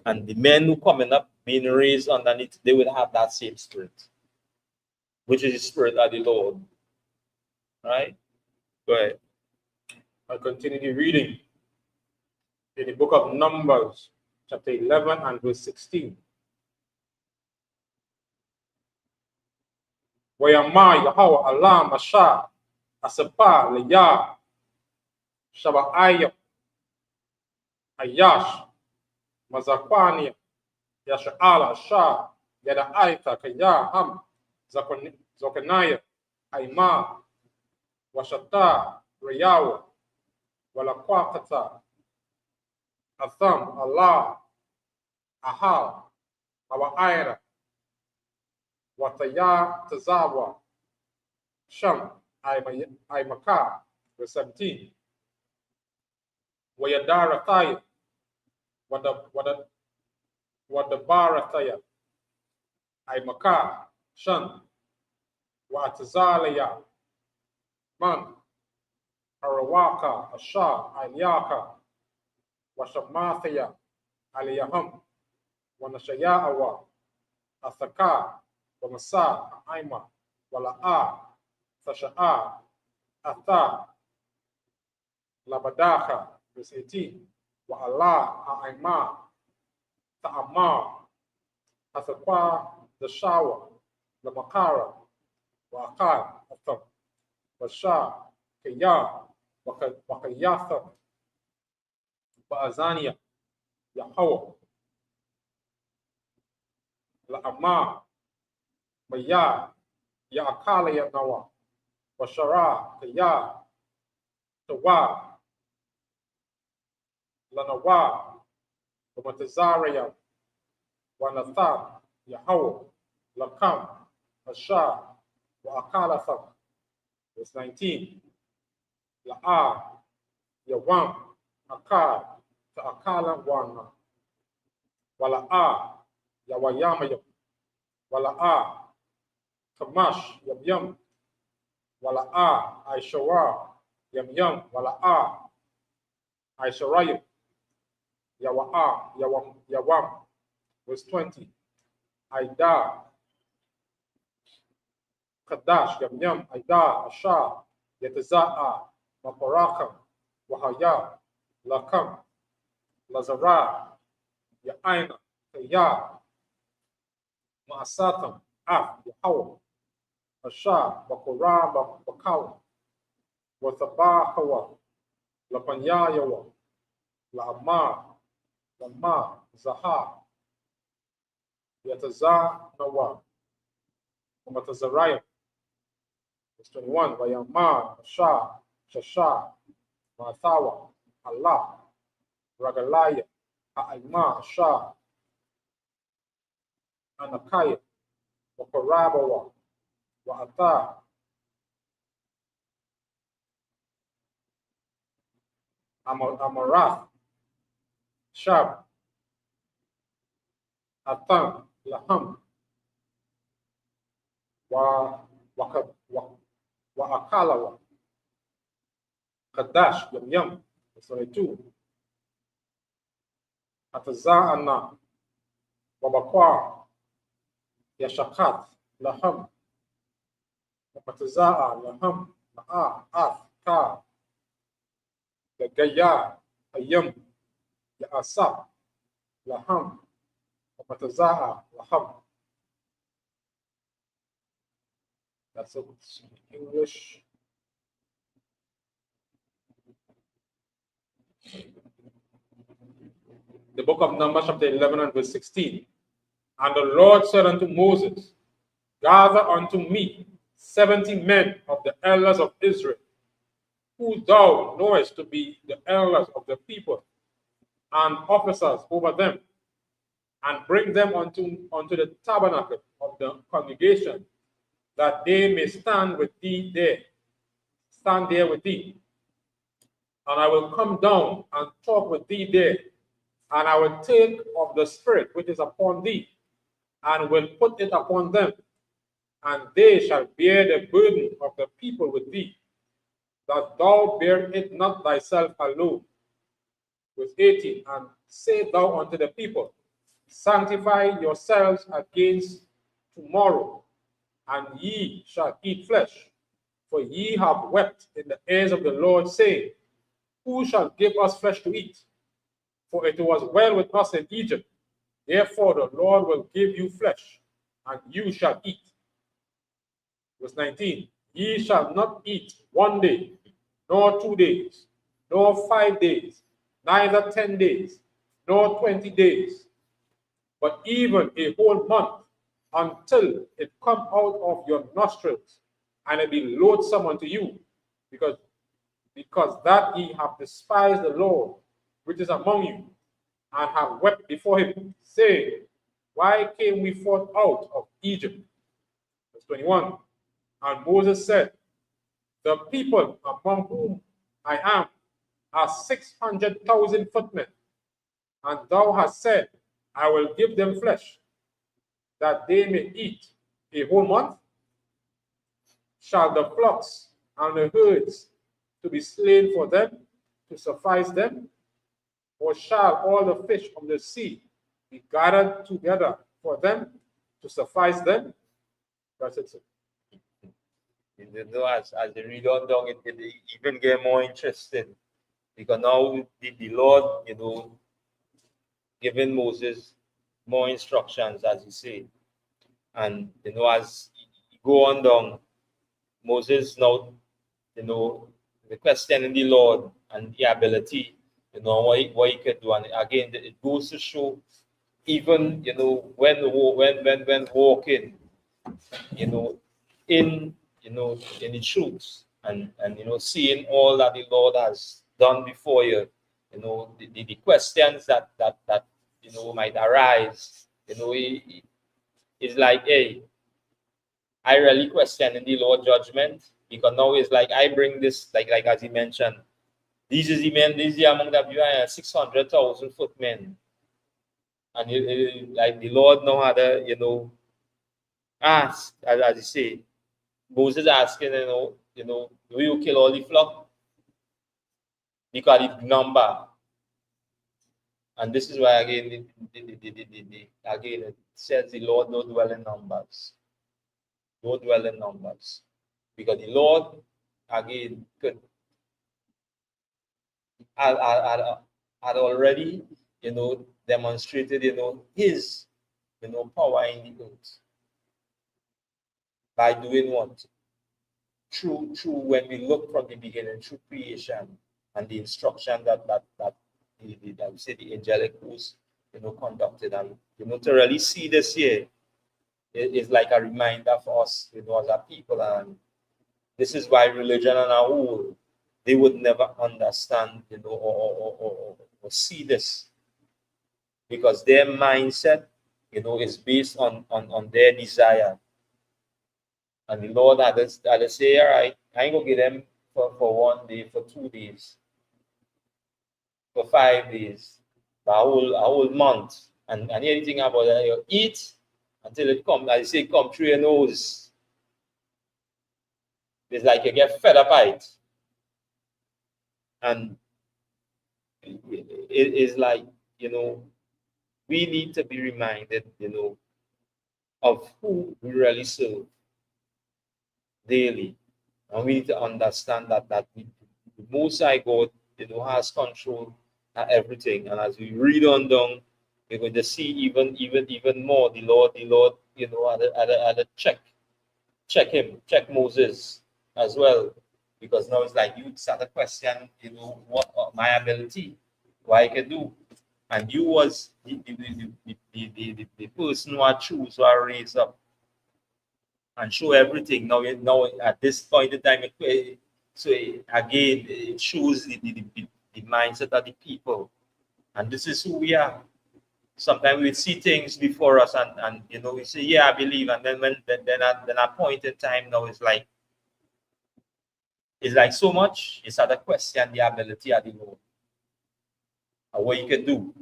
And the men who coming up, being raised underneath, they would have that same spirit, which is the spirit of the Lord. Right? Go ahead. I continue the reading in the book of Numbers, chapter 11 and verse 16. Wayama Yahweh Allah Masha Asapa Leya Shaba Ayash Mazakwani Yasha'ala Shah Yada Aita Kaya Ham Zokanaya Aima Washata Rayawa Walakwakata Atham Allah Ahal Awa Wataya Tazawa Sham Aimaka, verse 17. Wayadara Thaya Wadabarataya Aimaka Shan Watazalaya Man Arawaka Asha Aliyaka Washamathaya Aliyaham Wanashayaawa Athaka Wamasa Aima Wala'a Tasha'a Atha Labadaha, verse 18. Wa Allah Aima Ta'amar Athakwa the shower the Makara wa Akar Atham Washa Kaya Wakayatha Ba'azania Yahweh La'amar Maya Ya'akala Yanawa Washara Kaya Tawa Lanawa Wamatazaraya Wanatha Yahweh Lakam Asha Wa'akalatham, verse 19. La'a Yawam Akar Ta'akala Wana Wala'a Yawayamayam Wala'a Kamash Yam Wala'a Aishawar Yam Wala'a Aisharayim Yawa'a Yawam, verse 20. Aida Kadash Yam Aida Asha Yataza'a Maparakam Wahaya Lakam Lazara Ya'aina Kaya Ma'asatam Yahweh Asha Bakura Bakawa Wathabahawa Lapanyayawa Lama Zaha Yataza Nawa Matazaraya, verse 21. Vayama Asha Shasha Mathawa Allah Ragalaya Aima Asha Anakaya Wakarabawa Wa'ata Amarath Shab Atan Laham Wa Akalawa Kadash Yam, verse 22. Ataza'ana Wabakwa Yashakat laham, matazaa, laham, ma'a, af, ka, gaya, ayam, ya'asa, laham, matazaa, laham. That's it. English. The book of Numbers, chapter 11 and verse 16. And the Lord said unto Moses, gather unto me 70 men of the elders of Israel, who thou knowest to be the elders of the people, and officers over them, and bring them unto the tabernacle of the congregation, that they may stand with thee there. Stand there with thee. And I will come down and talk with thee there, and I will take of the Spirit which is upon thee, and will put it upon them, and they shall bear the burden of the people with thee, that thou bear it not thyself alone. Verse 18, and say thou unto the people, sanctify yourselves against tomorrow, and ye shall eat flesh. For ye have wept in the ears of the Lord, saying, who shall give us flesh to eat? For it was well with us in Egypt. Therefore the Lord will give you flesh, and you shall eat. Verse 19, ye shall not eat 1 day, nor 2 days, nor 5 days, neither 10 days, nor 20 days, but even a whole month, until it come out of your nostrils, and it be loathsome unto you, because that ye have despised the Lord, which is among you, and have wept before him, saying, why came we forth out of Egypt? Verse 21, and Moses said, the people among whom I am are 600,000 footmen, and thou hast said, I will give them flesh, that they may eat a whole month. Shall the flocks and the herds to be slain for them to suffice them? Or shall all the fish of the sea be gathered together for them to suffice them? That's it. You know, as you read on down, it even get more interesting, because now the Lord, you know, giving Moses more instructions, as you say. And, you know, as you go on down, Moses now, you know, the questioning the Lord and the ability, you know, what he could do. And again, it goes to show, even, you know, when walking, you know, in the truth, and you know, seeing all that the Lord has done before you, you know, the questions that you know might arise, you know, it's like, hey, I really question in the Lord judgment, because now it's like I bring this, like as he mentioned, these is the men, these are among the 600,000 footmen, and like the Lord now had a, you know, ask, as you say, Moses asking, you know, will you kill all the flock? Because it's number. And this is why again, again it says the Lord don't dwell in numbers. Don't dwell in numbers. Because the Lord, again, could had already, you know, demonstrated, you know, his, you know, power in the earth. By doing what? Through when we look from the beginning, through creation and the instruction that we say the angelic host, you know, conducted. And, you know, to really see this here is like a reminder for us, you know, as a people. And this is why religion and a whole, they would never understand, you know, or see this, because their mindset, you know, is based on their desire. And the Lord had to say, all right, I ain't gonna get them for 1 day, for 2 days, for 5 days, for a whole month. And anything about that, you eat until it comes, as you say, come through your nose. It's like you get fed up by it. And it is like, you know, we need to be reminded, you know, of who we really serve daily. And we need to understand that the Most High God, has control at everything. And as we read on down, we're going to see even more the Lord, at a check Moses as well, because now it's like you start to question, what my ability, what I can do, and you was the person who I choose, who I raise up and show everything. Now at this point in time, so again, it shows the mindset of the people, and this is who we are. Sometimes we see things before us, and we say, yeah, I believe, and then then a point in time now it's like so much. It's at a question the ability of the Lord and what you can do.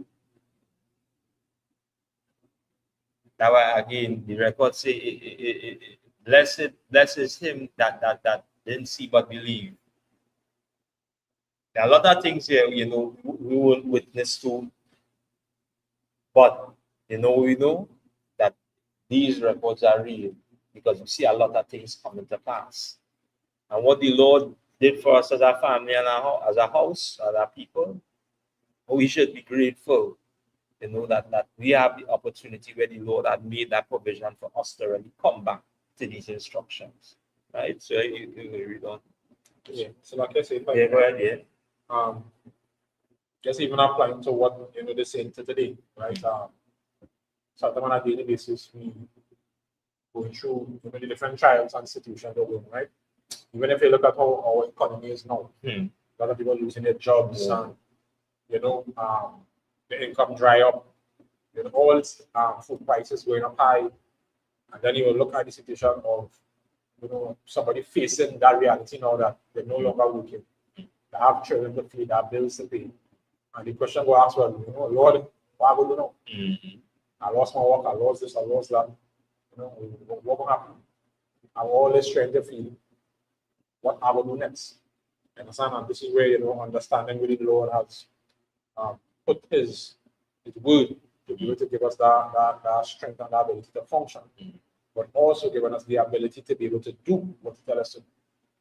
That why again the record say, blessed is him that didn't see but believe. There are a lot of things here, we will witness to, but we know that these records are real because we see a lot of things coming to pass. And what the Lord did for us as a family and as a house, as a people, we should be grateful, that we have the opportunity where the Lord had made that provision for us to really come back to these instructions. Right? So you read on. Yeah. So like I said, Yeah, go ahead, yeah. Just even applying to what they're saying today, right? So on a daily basis, we going through the different trials and situations we're going, right? Even if you look at how our economy is now, a lot of people losing their jobs, and the income dry up, all food prices going up high, and then you will look at the situation of somebody facing that reality now that they're no longer working, they have children to feed, they have bills to pay, and the question will ask, well, Lord, what will you know? I lost my work, I lost this, I lost that. What will happen? I'm always trying to feel what I will do next. And this is where understanding really the Lord has put his word to be able to give us that strength and that ability to function, but also giving us the ability to be able to do what he tells us to.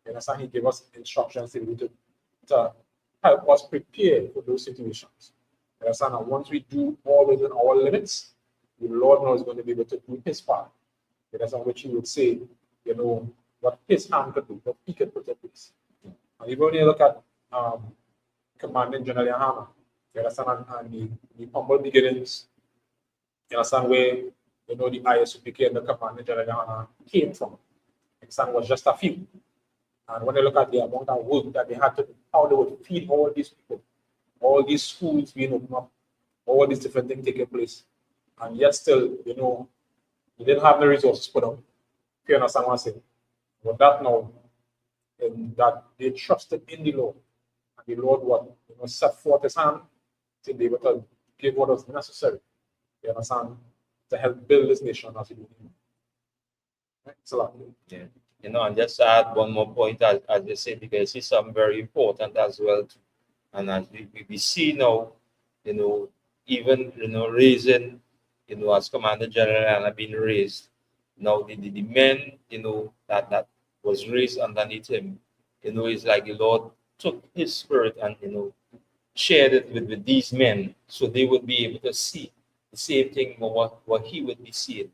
You understand? He gave us instructions to be able to help us prepare for those situations. You understand? And once we do all within our limits, the Lord now is going to be able to do his part. You understand? Which he would say, what his hand could do, what he could put in place. And even when you look at Commanding General Yahama, you understand, and the humble beginnings, you understand where the Isupk and the Commanding General Yahama came from. You understand, was just a few. And when you look at the amount of work that they had to do, how they would feed all these people, all these schools being opened up, all these different things taking place, and yet still, they didn't have the resources put out. If you understand what I'm saying. But that now, that they trusted in the Lord, and the Lord set forth his hand to be able to give what was necessary, you understand, to help build this nation as it is. Right? So, yeah. And just to add one more point, as they say, because it's something very important as well. And as we see now, even raising, as Commander General and have been raised. Now the men, that was raised underneath him, it's like the Lord took his spirit and shared it with these men, so they would be able to see the same thing what he would be seeing.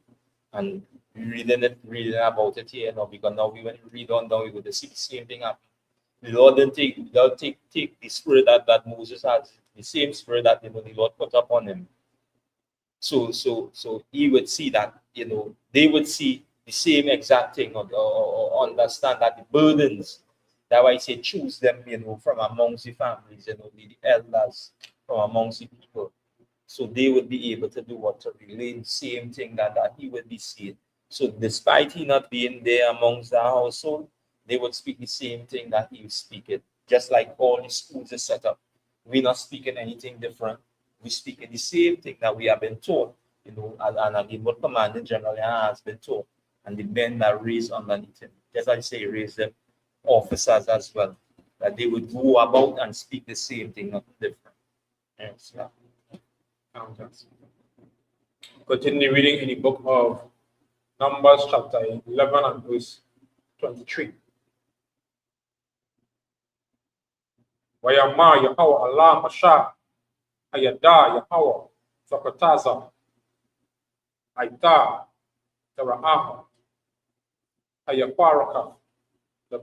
And reading about it here now, because now when we read on down, we would see the same thing happen. The Lord didn't take the spirit that Moses has, the same spirit that the Lord put upon him. So he would see that they would see the same exact thing, or understand that the burdens. That's why I say choose them, from amongst the families, the elders from amongst the people. So they would be able to do what to relay the same thing that he would be seeing. So despite he not being there amongst the household, they would speak the same thing that he was speaking. Just like all the schools are set up. We're not speaking anything different. We're speaking the same thing that we have been taught, and again what Commanding General has been taught, and the men that raised underneath him. Just like I say, raise them officers as well, that they would go about and speak the same thing, not different. Yes, yeah. Continue reading in the book of Numbers chapter 11 and verse 23. Wayama Yahweh Allah Masha Ayada Yahweh Zakataza Aita Tera'ama Ayaparaka the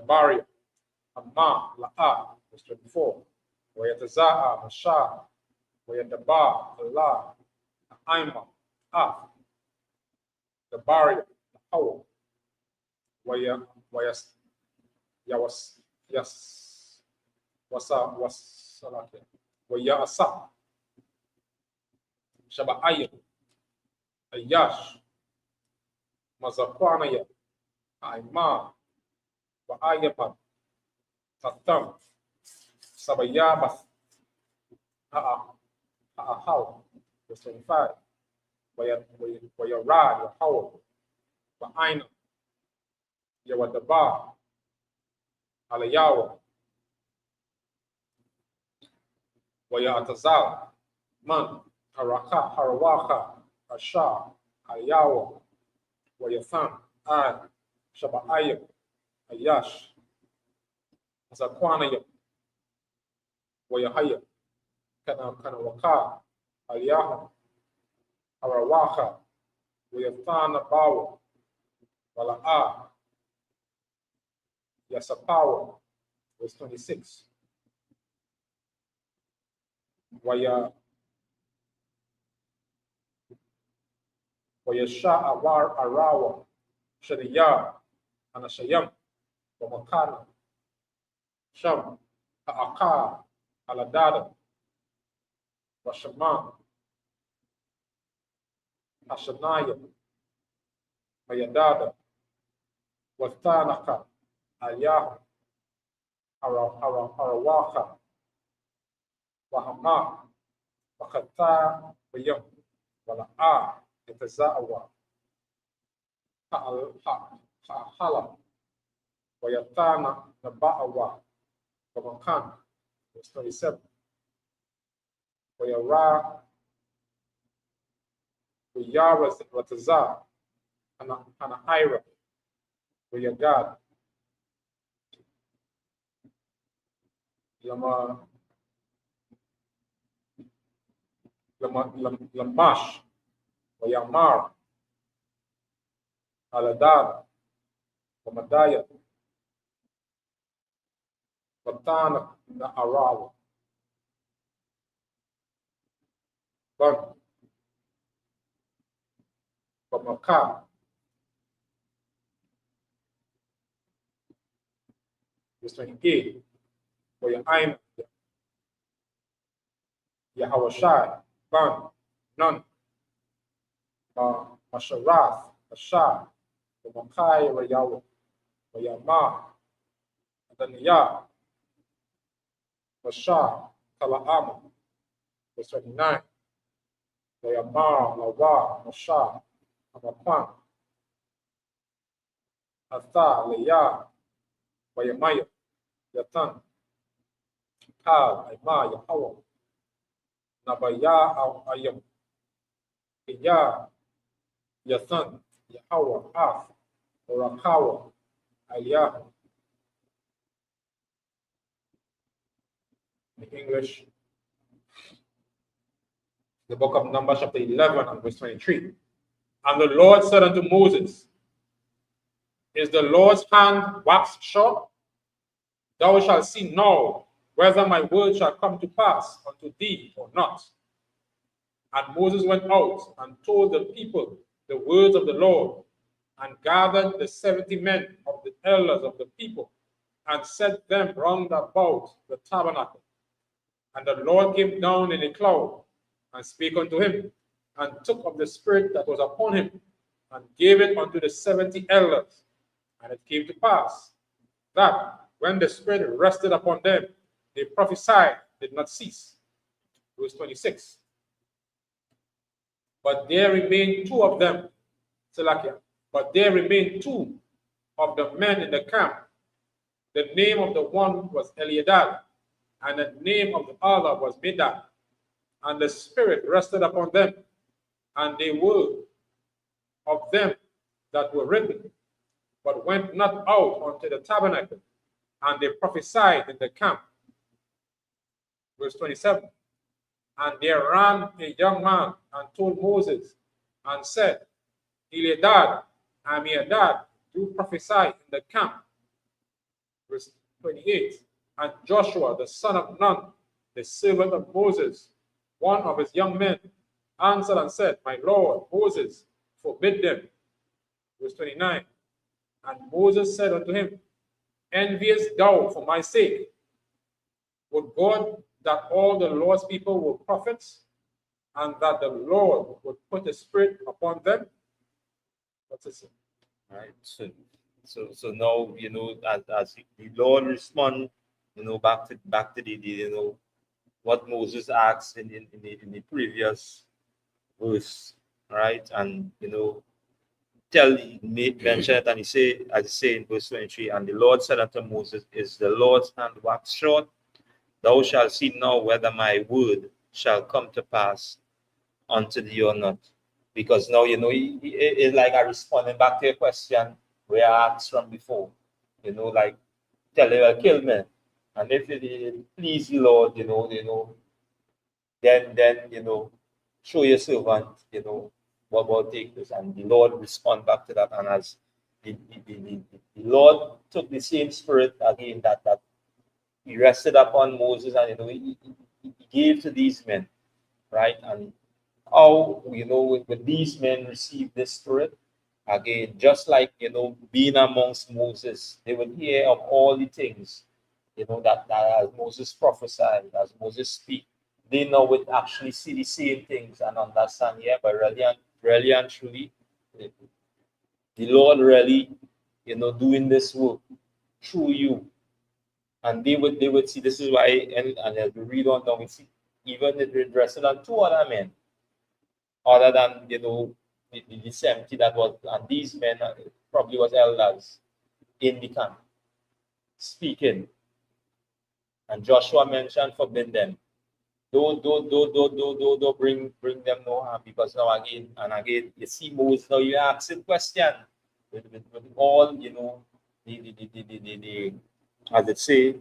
barrier Amma La'a verse 24. Wayataza'a Masha Wayadaba Allah Aima the barrier Yahweh Wayas wasalake waya asa shaba ayya ayash mazakwana ya aima wa ayapa tatam sabayabas how verse 25 waya rad ya hawa wa aina ya wadaba alayawa Waya atazal man haraka harawaka asha ayawa wayathan shabaaya ayash zakwana ya wayahaya kana waka ayaha harawaka wayathana bawa wala yasapawa verse 26. Waya Sha Awar Arawa Shadiya Anashayam Wamakana Sham Aka Aladada Washama Hashanaya Mayadada Wathanaka Ayaha Harawaka Wahama Wakata Wayam Wala Yatazawa Hala Wayatana Naba'awa Wamakan verse 27. Wayara Wataza Anaira Wayagad Lamash Wayamar Aladad Wamadaya Batana na Arawa Ban Wamaka verse 28. Wayaim Yahawashai Ban Nun Masharath Asha Wamakai Rayawa Wayama Adaniya Washa Talaama verse 29. Wayama Lawa Masha Amakwan Atha Leya Wayamaya Yatan Kal Aima Yahawa Nabaya Ayam Iya Yathan Yahawa Af Orakawa Aliyah. In English, the book of Numbers chapter 11 and verse 23. And the Lord said unto Moses, Is the Lord's hand waxed short? Thou shalt see now whether my word shall come to pass unto thee or not. And Moses went out and told the people the words of the Lord, and gathered the 70 men of the elders of the people, and set them round about the tabernacle. And the Lord came down in a cloud, and spake unto him, and took of the spirit that was upon him, and gave it unto the 70 elders. And it came to pass that when the spirit rested upon them, they prophesied, did not cease. Verse 26. But there remained two of them, Salakia. But there remained two of the men in the camp. The name of the one was Eliadad, and the name of the other was Medad. And the spirit rested upon them, and they were of them that were written, but went not out unto the tabernacle, and they prophesied in the camp. Verse 27. And there ran a young man and told Moses and said, Eldad, Amiadad, do prophesy in the camp. Verse 28. And Joshua, the son of Nun, the servant of Moses, one of his young men, answered and said, My Lord Moses, forbid them. Verse 29. And Moses said unto him, Envious thou for my sake? Would God that all the Lord's people were prophets, and that the Lord would put his spirit upon them? What's it say? Right. So now, as the Lord respond, back to the what Moses asked in the previous verse, right? And mention it, and he say, as he say in verse 23, and the Lord said unto Moses, Is the Lord's hand waxed short? Thou shalt see now whether my word shall come to pass unto thee or not. Because now, it's like I responding back to your question where I asked from before. Like, tell you, kill me. And if it please the Lord, then show your servant, what will take this. And the Lord respond back to that. And as the Lord took the same spirit again that he rested upon Moses, and he gave to these men, right? And how when these men received this spirit, again, just like being amongst Moses, they would hear of all the things that as Moses prophesied, as Moses speak, they now would actually see the same things and understand, but really and truly, the Lord really doing this work through you. And they would see, this is why, and as we read on down, we see even it addressing on two other men, other than the 70 that was, and these men probably was elders in the camp speaking. And Joshua mentioned forbid them. Don't bring them no harm, because now again and again you see Moses, now you asking question with all the as it say,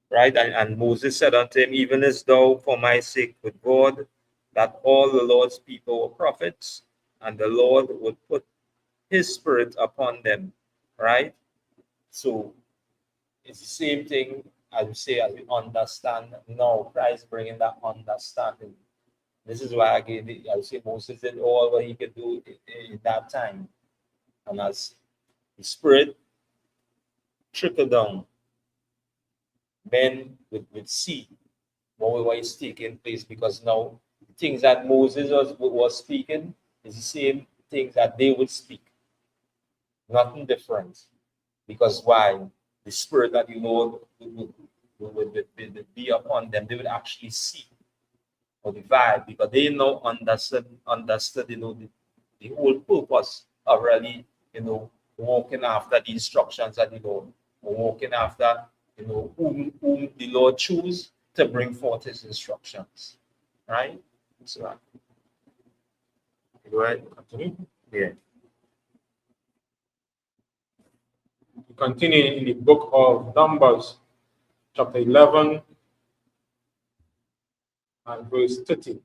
right? And Moses said unto him, Even as thou for my sake with God, that all the Lord's people were prophets, and the Lord would put his spirit upon them, right? So it's the same thing as we say, as we understand now. Christ bringing that understanding. This is why again, I say Moses did all what he could do in that time, and as the spirit trickled down, men would see what is taking place, because now the things that Moses was speaking is the same things that they would speak. Nothing different. Because why? The spirit that the Lord would be upon them, they would actually see or the vibe, because they now understood the whole purpose of really, walking after the instructions that the Lord, walking after, whom the Lord choose to bring forth his instructions. Right? So, go ahead. Continue. Yeah. Continuing in the book of Numbers, chapter 11 and verse 30.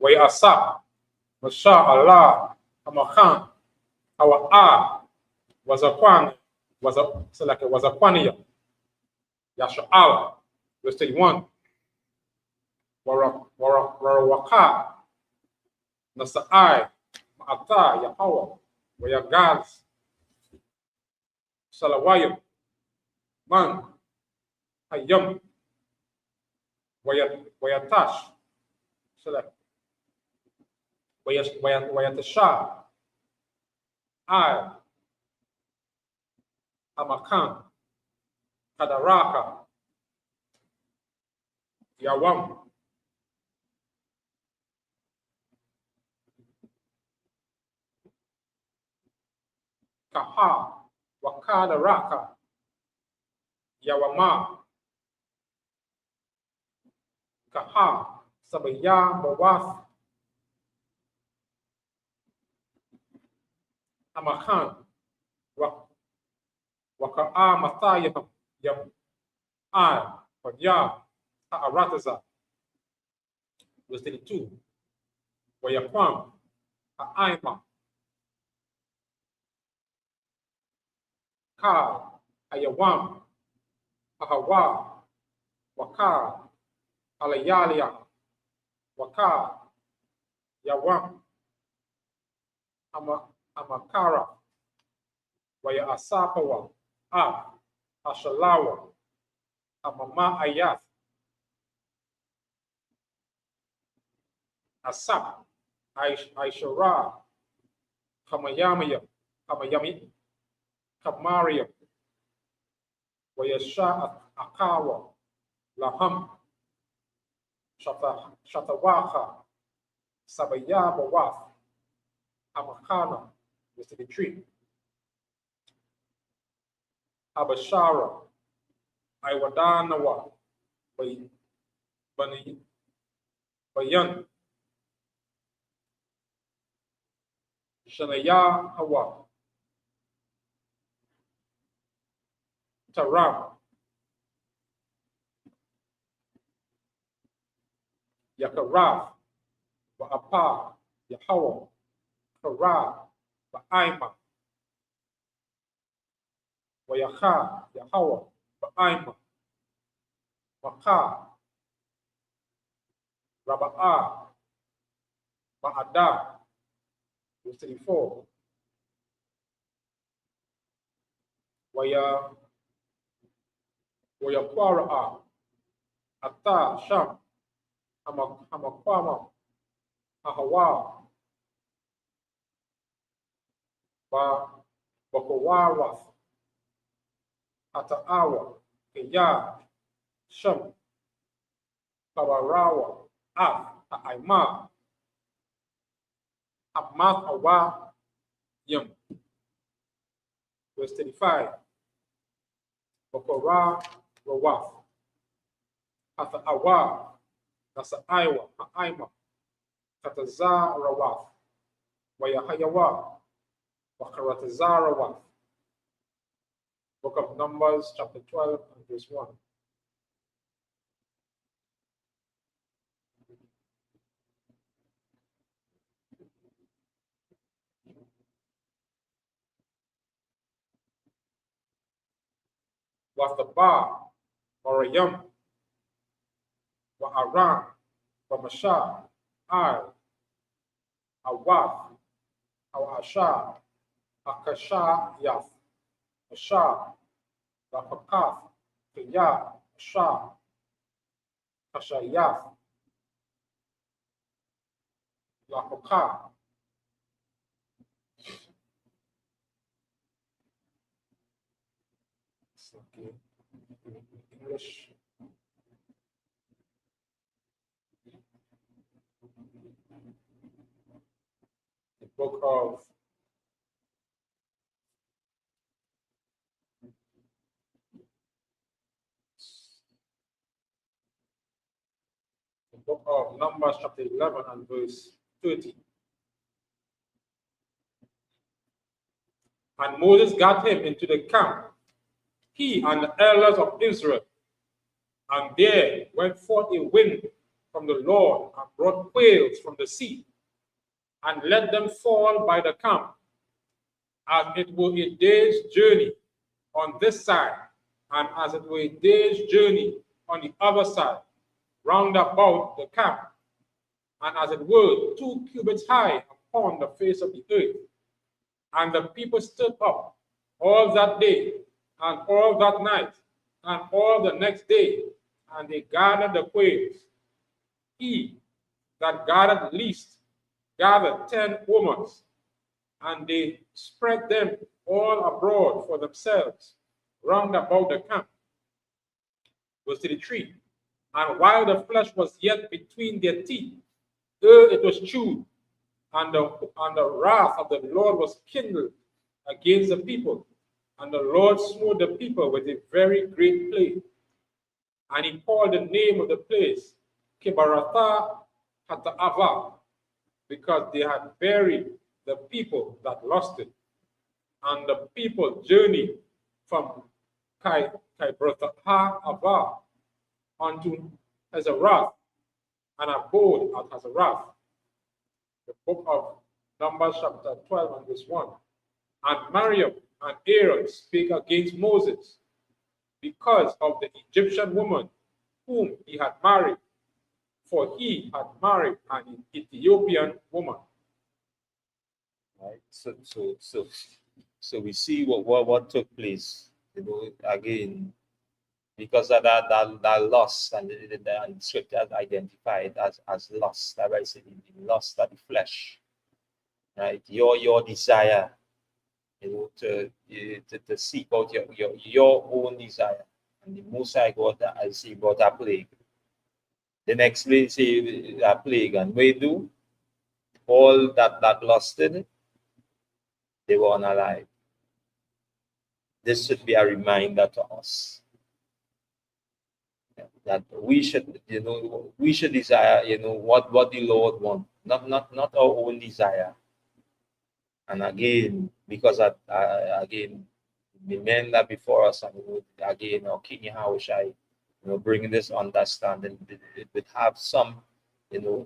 Wayasa, Masha Allah, Hamakhan, Hawa was a Kwaniya, Yasha'al, verse 31. Warawaka, Nasa'ai, Ma'ata, Yahawa, Wayagaz, Salawayim, Man, Hayam, Wayatash, Wayatasha, I, Amakan, Kadaraka, Yawam. Kaha, Wakada Raka, Yawama, Kaha, Sabaya Bawath, Amahan, Waka'a Mathayam, Yam, I, Panya, Ha'arataza, verse 32, Wayakwam, Ha'aima, Ka, Ayawam, Ahawa, Waka, Alayalia, Waka, Yawam, Amakara, Waya Asapawa, Ashalawa, Amama Ayath, Asap, Aishara, Kamayamaya, Kamayami, Kamaria, Wayasha Akawa, Laham, Shatawaha, Sabaya Bawath, Amakana, Mr. the tree, Abashara, Iwadanawa, Bayan, Shanaya Hawa, Taram, Yakaraf, Wa'apa, Yahawah, Kara, Ba'aima, Wayaha, Yahawah, Ba'aima, Waka, Raba'a, Ba'ada, verse 34, Wayakwara'a, Ata, Sham, Hamakwama, Ahawa, Bakawarath, Ata'awa, Kenya, Shem, Kabarawa, Ha'aima, Hamath Awa, Yam. Verse 35, Bakara, Rawath, Hata'awa, Nasa'aiwa, Ha'aima, Kataza, Rawath, Wayahayawa, Wakarataza, Rawath. Book of Numbers, chapter 12, and verse 1. Was the Ba, or a Yum, wa Aram, wa Masha, Awath, Asha, Akasha, Yath, Asha, Rapakath, Kiyah, Asha, Kashayath, Lapaka. Okay. English. The book of Numbers, chapter 11 and verse 30. And Moses got him into the camp, he and the elders of Israel. And there went forth a wind from the Lord and brought quails from the sea, and let them fall by the camp, as it were a day's journey on this side, and as it were a day's journey on the other side, round about the camp, and as it were 2 cubits high upon the face of the earth. And the people stood up all that day, and all that night, and all the next day, and they gathered the quails. He that gathered least gathered 10 omers, and they spread them all abroad for themselves round about the camp. Verse 33. And while the flesh was yet between their teeth, ere it was chewed, and the wrath of the Lord was kindled against the people, and the Lord smote the people with a very great plague. And he called the name of the place Kibaratha Hataava, because they had buried the people that lost it. And the people journeyed from Kibaratha Hataava unto Hazarath, and abode at Hazarath. The book of Numbers chapter 12 and verse 1. And Miriam and Aaron spake against Moses because of the Egyptian woman whom he had married, for he had married an Ethiopian woman. Right. So we see what took place. Again, because of that loss, and the scripture identified as loss. That I said, loss of the flesh. Right. Your desire, to seek out your own desire. And the Most High God, I see, brought a plague. The next place, say a plague, and we do all that lusted, they were unalive. This should be a reminder to us that we should, desire, what the Lord wants, not our own desire. And again, because again, the men that before us, and again, our King Yahushua, bringing this understanding, it would have some,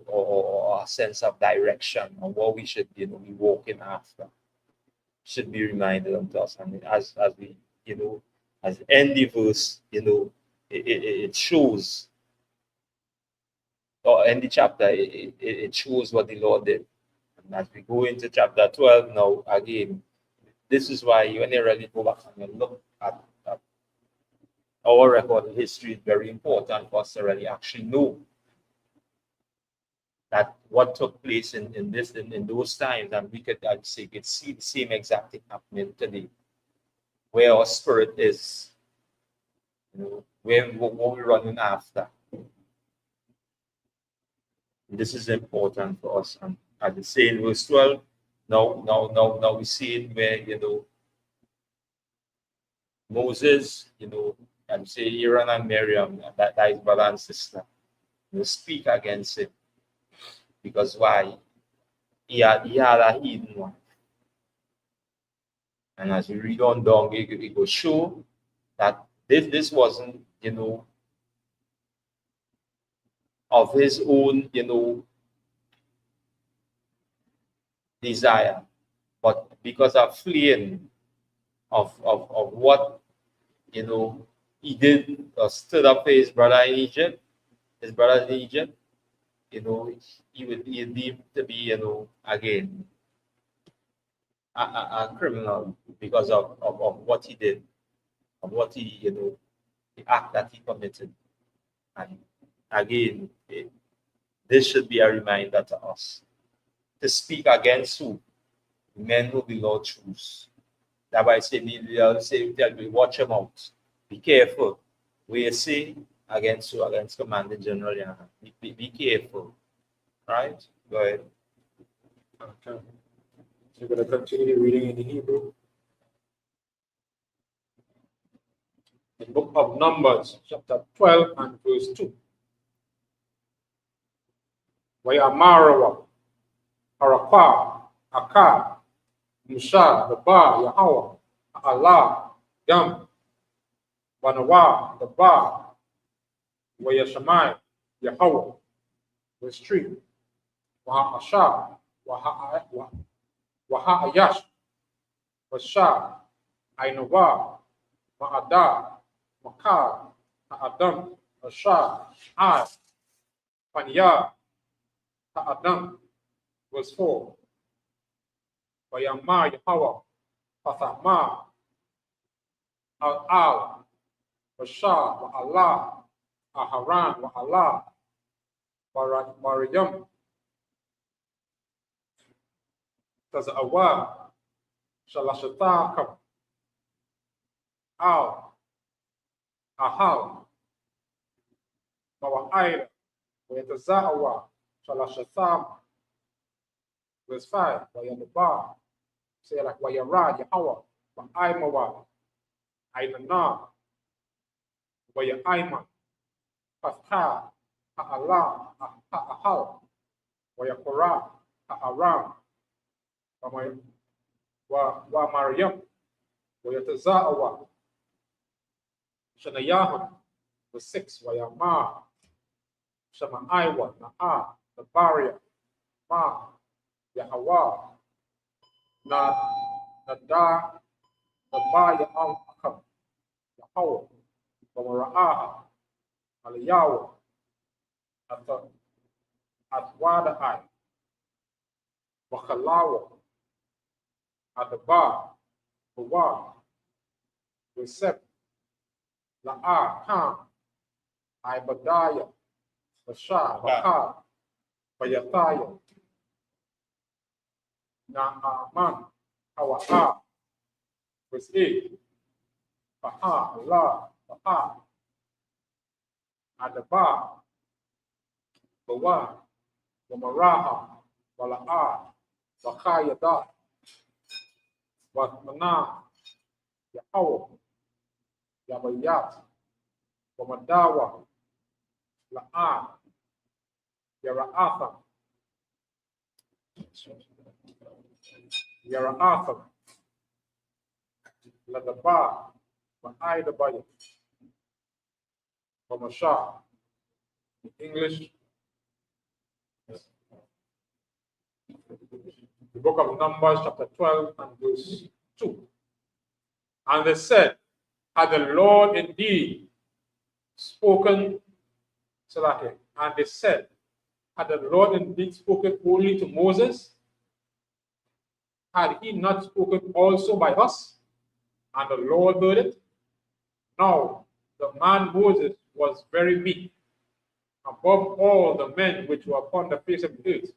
or a sense of direction on what we should, be walking after. Should be reminded unto us. And as we, as end the verse, it shows, or end the chapter, it shows what the Lord did. And as we go into chapter 12 now, again, this is why when you really go back and you look at our record of history, is very important for us to really actually know that what took place in those times, and we could see the same exact thing happening today, where our spirit is, what we're running after. This is important for us. And as it says in verse 12, now we see it where Moses, and say Aaron and Miriam, that is brother and sister, speak against him. Because why? He had a hidden one. And as we read on down, it will show that this wasn't, of his own, desire, but because of fleeing of what, he did, stood up for his brother in Egypt, his brothers in Egypt, he would deemed to be, again, a criminal because of what he did, of what he, the act that he committed. And again, this should be a reminder to us to speak against who? Men who the Lord choose. That's why I say, tell me, watch him out. Be careful. We say against who? Against Commander General. Be careful. Right? Go ahead. Okay. So we're going to continue reading in the Hebrew. The book of Numbers, chapter 12 and verse 2. Wayamarawa, Harakwa, Akar, Musa, the Bar, Yahweh, Allah, Yam, Banawa, the Bar, Wayashamai, Yahweh, verse 3. Waha-Asha, Waha-Ayash, Washa, Ainova, Ma'ada, Makar, Adam, Asha, Ai, Panya, Adam, verse 4. Wayama Yahweh, Pathama, Al, Washa, Wa Allah, Aharan, Wa Allah, Mariam, Tazawa, Shalashatakam, Al, Ahal, Mawa'aira, Wayatazawa, Shalashatam, verse 5, Wayanaba, Say like Wayara, Yahweh, Aimawa, Ainana, Waya Aiman, Pasta, Ha'ala, Ha'ahal, Wayakora, Ha'aram, Wa Mariam, Wayatazaawa, Shanayahan, the 6, Wayama, Shamaiwa, Na'a, the Baria, Ma, Yahawa, Nada, the Baya Akam, Yahweh, Bamara'aha, Aliyawa, Atwada'ai, Wakhalawa, Adaba, Bawa, Resep, La'a, Kam, Ibadaya, Basha, Bakar, Bayataya, Naaman, Hawa'a, verse 8, Baha, Allah, Baha, Adaba, Bawa, Wamaraha, Wala'a, Wakayada, Wakmana, Yahweh, Yabayat, Wamadawa, La'a, Yara'atham, Yara'atham, Ladaba, Ma'idabaya, Wamasha. English, the book of Numbers, chapter 12 and verse 2. And they said, had the Lord indeed spoken, and they said, had the Lord indeed spoken only to Moses? Had he not spoken also by us? And the Lord heard it? Now, the man Moses was very meek, above all the men which were upon the face of the earth.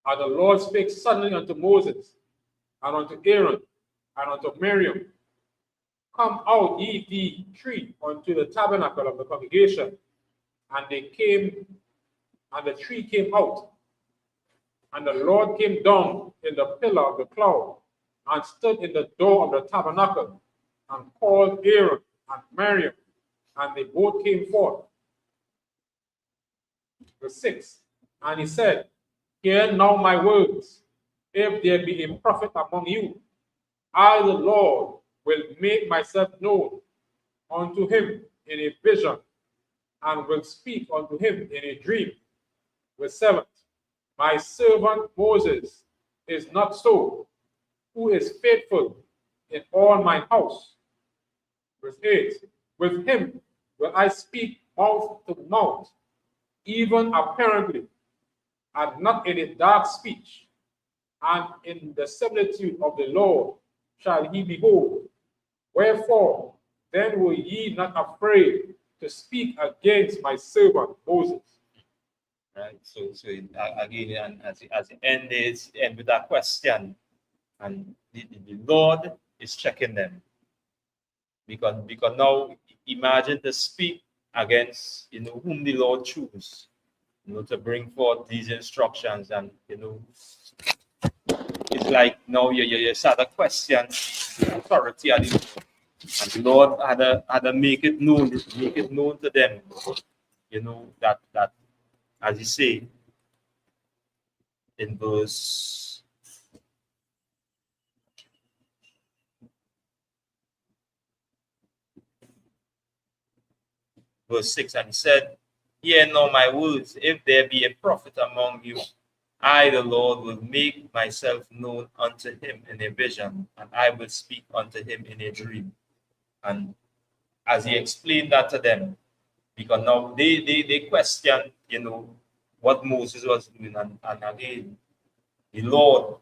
And the Lord spake suddenly unto Moses, and unto Aaron, and unto Miriam, come out ye the tree unto the tabernacle of the congregation. And they came, and the tree came out. And the Lord came down in the pillar of the cloud, and stood in the door of the tabernacle, and called Aaron and Miriam, and they both came forth. Verse 6, and he said, hear now my words. If there be a prophet among you, I, the Lord, will make myself known unto him in a vision, and will speak unto him in a dream. Verse 7, my servant Moses is not so, who is faithful in all my house. Verse 8, with him will I speak mouth to mouth, even apparently, and not in a dark speech, and in the similitude of the Lord shall he behold. Wherefore, then were ye not afraid to speak against my servant Moses? Right. So again, and as the end with that question, and the Lord is checking them, because now imagine to speak against whom the Lord choose, to bring forth these instructions, and it's like now you start to question the authority of the Lord. And the Lord had to make it known to them, that as he say in verse 6, and he said, hear now my words, if there be a prophet among you, I, the Lord, will make myself known unto him in a vision, and I will speak unto him in a dream. And as he explained that to them, because now they question, what Moses was doing, and again, the Lord,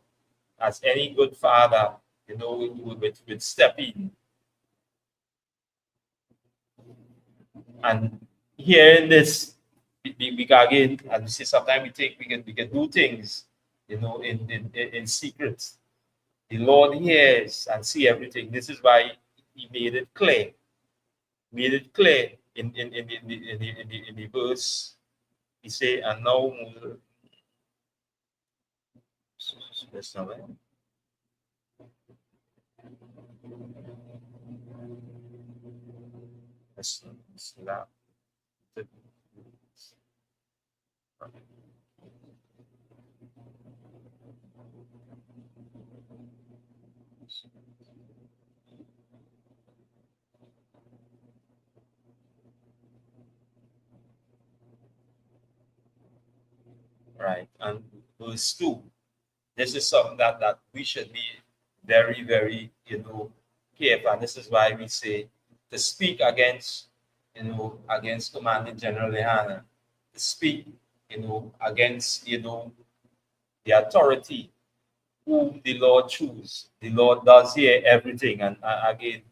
as any good father, would step in. And here in this, we again, as we say, sometimes we think we can do things, in secret. The Lord hears and see everything. This is why he made it clear. In the verse. He say, and now Moses. Let's see that. Right, and verse 2. This is something that we should be very, very, careful. And this is why we say to speak against, against Commanding General Lehana, to speak, against, the authority whom the Lord choose. The Lord does hear everything. And again,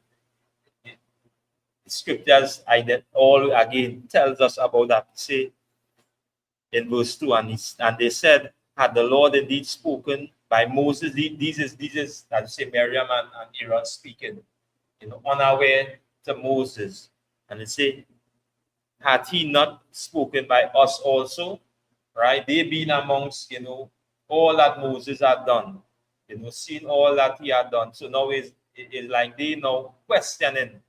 the scriptures all again tells us about that. Say in verse 2, and they said, had the Lord indeed spoken by Moses? These is that say Miriam and Aaron speaking, unaware to Moses. And they say, had he not spoken by us also? Right? They been amongst, all that Moses had done, seen all that he had done. So now it's like they now questioning,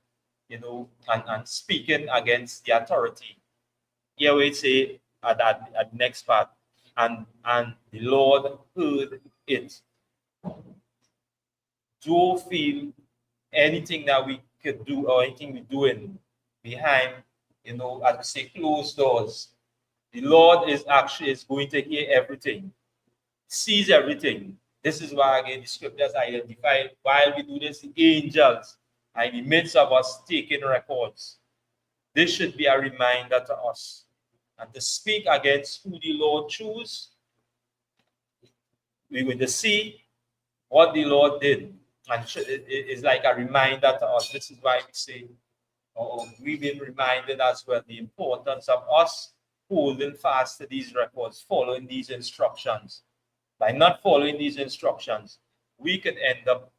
and speaking against the authority. Here we say at the next part, and the Lord heard it. Do feel anything that we could do or anything we're doing behind, as we say, closed doors. The Lord is going to hear everything, sees everything. This is why, again, the scriptures identify while we do this, the angels are in the midst of us taking records. This should be a reminder to us. And to speak against who the Lord choose, we're going to see what the Lord did. And it's like a reminder to us. This is why we say, we've been reminded as well the importance of us holding fast to these records, following these instructions. By not following these instructions, we could end up,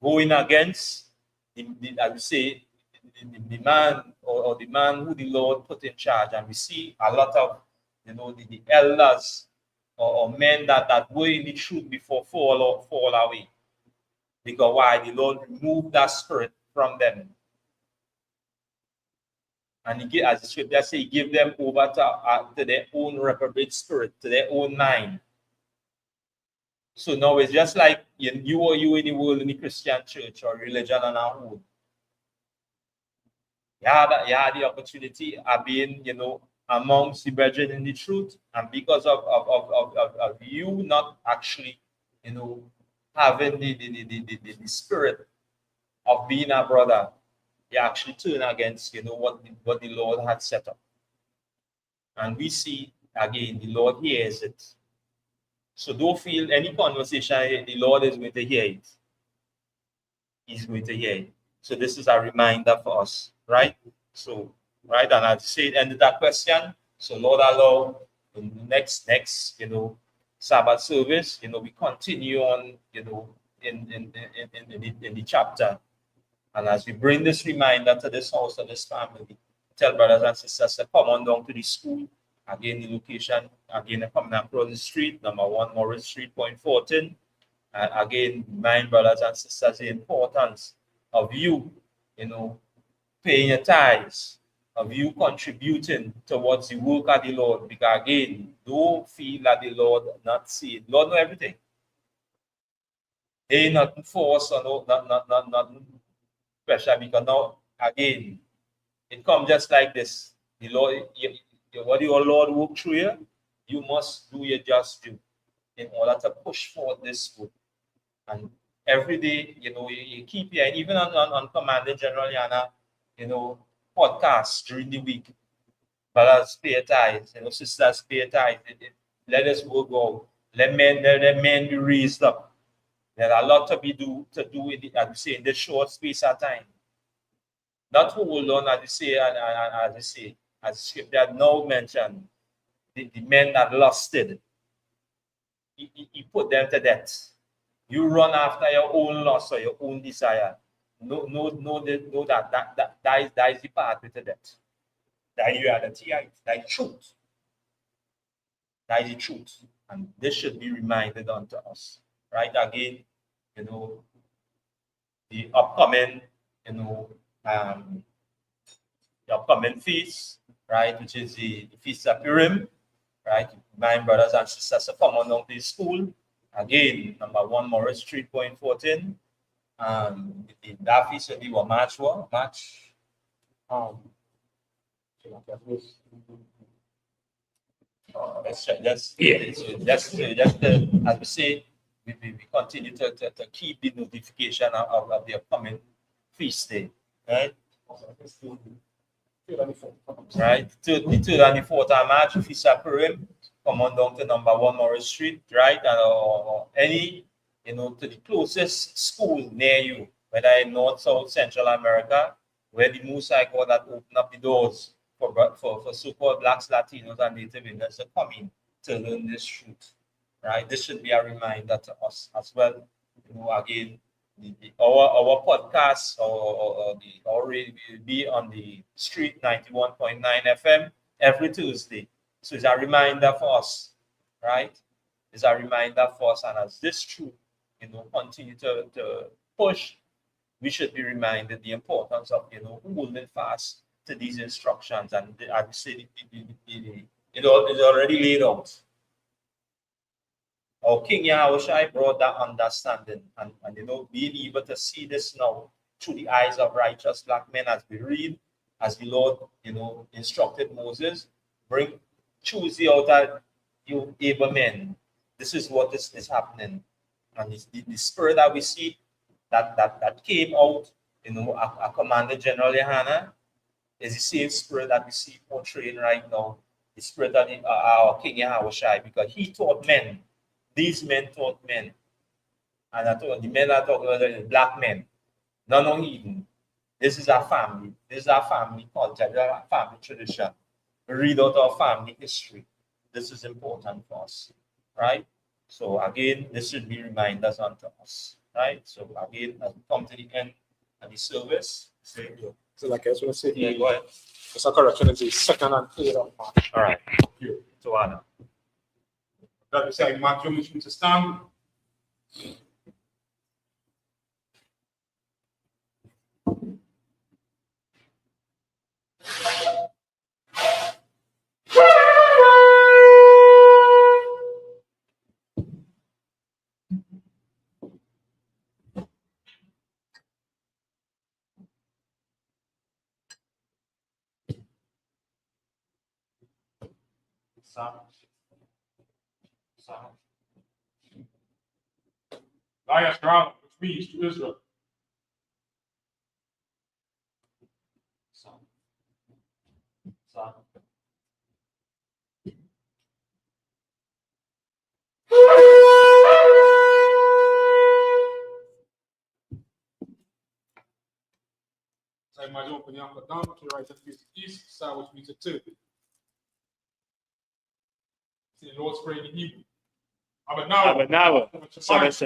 going against I would say, the man or the man who the Lord put in charge. And we see a lot of, the elders or men that were in the truth before fall away. Because why? The Lord removed that spirit from them. And he, as the scripture says, he gave them over to their own reprobate spirit, to their own mind. So now it's just like you or you in the world, in the Christian church or religion on our own. You had the opportunity of being, amongst the brethren in the truth, and because of you not actually, having the spirit of being a brother, you actually turn against, what the Lord had set up. And we see, again, the Lord hears it. So don't feel any conversation, the Lord is going to hear it. He's going to hear it. So this is a reminder for us, right? So, right, and I've said, ended that question. So Lord allow in the next, Sabbath service, we continue on, in the chapter. And as we bring this reminder to this house, to this family, tell brothers and sisters to come on down to the school. Again, the location, again, coming across the street, number 1 Morris Street, Point 14. Again, remind brothers and sisters the importance of you, paying your tithes, of you contributing towards the work of the Lord. Because again, don't feel that the Lord not see it. Lord know everything. Ain't nothing force or not pressure, because now again, it comes just like this. The Lord, what your Lord work through you, you must do your just due in order to push forward this work. And every day, you keep here, and even on Commanding General Yana, podcasts during the week. Brothers pay tithes, sisters pay tithes. Let us work out. Let men be raised up. There are a lot to do with it, as we say, in this short space of time. Not hold on, as you say, as the scripture now mentioned, the men that lusted, he put them to death. You run after your own lust or your own desire. Know that is the path to death. That you are the TI, that is truth. That is the truth. And this should be reminded unto us. Right? Again, the upcoming, the upcoming feast, right, which is the Feast of Purim, right? My brothers and sisters to come on down to the school. Again, number 1 Morris Street, point 14. That feast will be what March. Let's check. Just as we say, we continue to keep the notification of the upcoming feast day, right? Right, the 3rd and the 4th of March, Feast of Purim, come on down to number 1 Morris Street, right? And or any, to the closest school near you, whether in North, South, Central America, where the Most High God that open up the doors for so-called Blacks, Latinos, and Native Indians to come in to learn this truth, right? This should be a reminder to us as well. Again, our podcast or radio will be on the street 91.9 FM every Tuesday. So it's a reminder for us, right? It's a reminder for us, and as this truth, continue to push, we should be reminded the importance of holding fast to these instructions, and I would say it is already laid out. Our King Yahushua brought that understanding, and being able to see this now through the eyes of righteous black men as we read, as the Lord instructed Moses, choose the outer you able men. This is what is happening, and the spirit that we see that came out, a Commander General Yohana, is the same spirit that we see portraying right now, the spirit of our King Yahushua, because he taught men. These men taught men. And I told the men are talking about the black men. No heathen. This is our family. This is our family culture. This is our family tradition. We read out our family history. This is important for us. Right? So again, this should be reminders unto us. Right? So again, as we come to the end of the service, So like I was going to say, yeah, go ahead. Just a correction, it's the 2nd and 3rd of March. All right. Thank you. So Anna. That we say, Mark, you need to stand. Lias Garland, which means to Israel. So imagine open your upper down to the right and face the east, south, which means a 2. See the Lord's Prayer in Hebrew. Abanawa, Sabbath,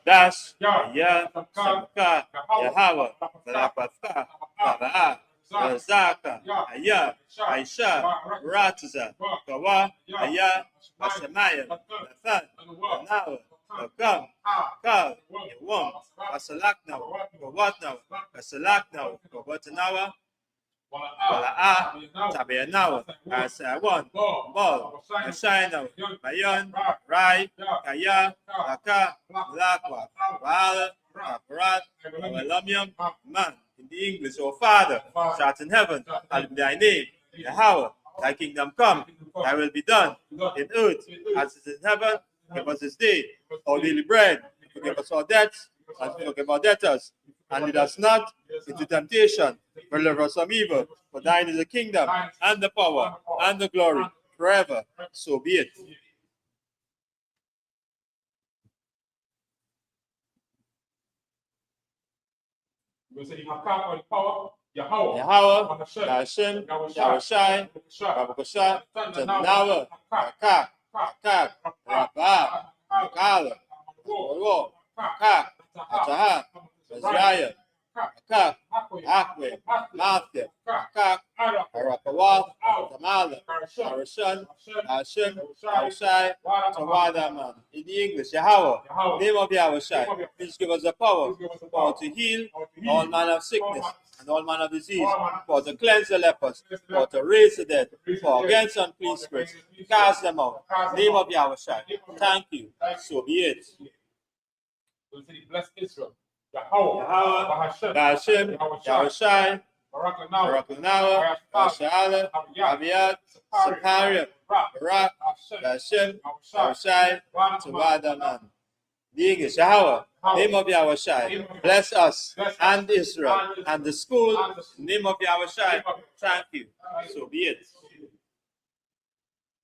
Das, Ya, Sabka, Yahweh, Rapatha, Baba, Zaka, Aya, Aisha, Rataza, Kawa, Aya, Asamaya, Nathan, Nawa, Kam, Kav, Yawam, Asalakna, Kawatna, Asalakna, Kawatanawa, Wala'a, Tabianawa, Asawan, Bol, Ashaino, Mayon, Rai, Kaya, Laka, Lakwa, Wala, Aparat, Walamium, Man, in the English, or Father, shart in heaven, hallowed be thy name, Yahweh, thy kingdom come, thy will be done, in earth, as it is in heaven. Give us this day our daily bread, forgive us our debts, and forgive our debtors, and lead us not into temptation, but deliver us from evil. For thine is the kingdom, and the power, and the glory, forever. So be it. You say you have come on the power, Yahweh, Hashem, Yahushai, Babakosha, Tanawa, Kak, Rabba, Kala, Oro, Kak, Ataha, Zaya, Kak, Akwe, Mafia, Kak, Arakawa, Tamala, Arashan, Hashem, Yahushai, Tawadaman. In the the English. Yahweh, name of Yahweh Shai. Please give us the power to heal all manner of sickness and all manner of disease, for to cleanse the lepers, for to raise the dead, for against unclean spirits, cast them out. Name of Yahweh Shai. Thank you. So be it. Bless Israel. Yahweh, Bahashem, Yahweh Shai, Barakunawa, Bashala, Abiyad, Sapariah, Barak, Bahashem, Yahweh Shai, Tawadaman. The English, Yahweh, name of Yahweh Shai. Bless us and Israel and the school. Name of Yahweh Shai. Thank you. So be it.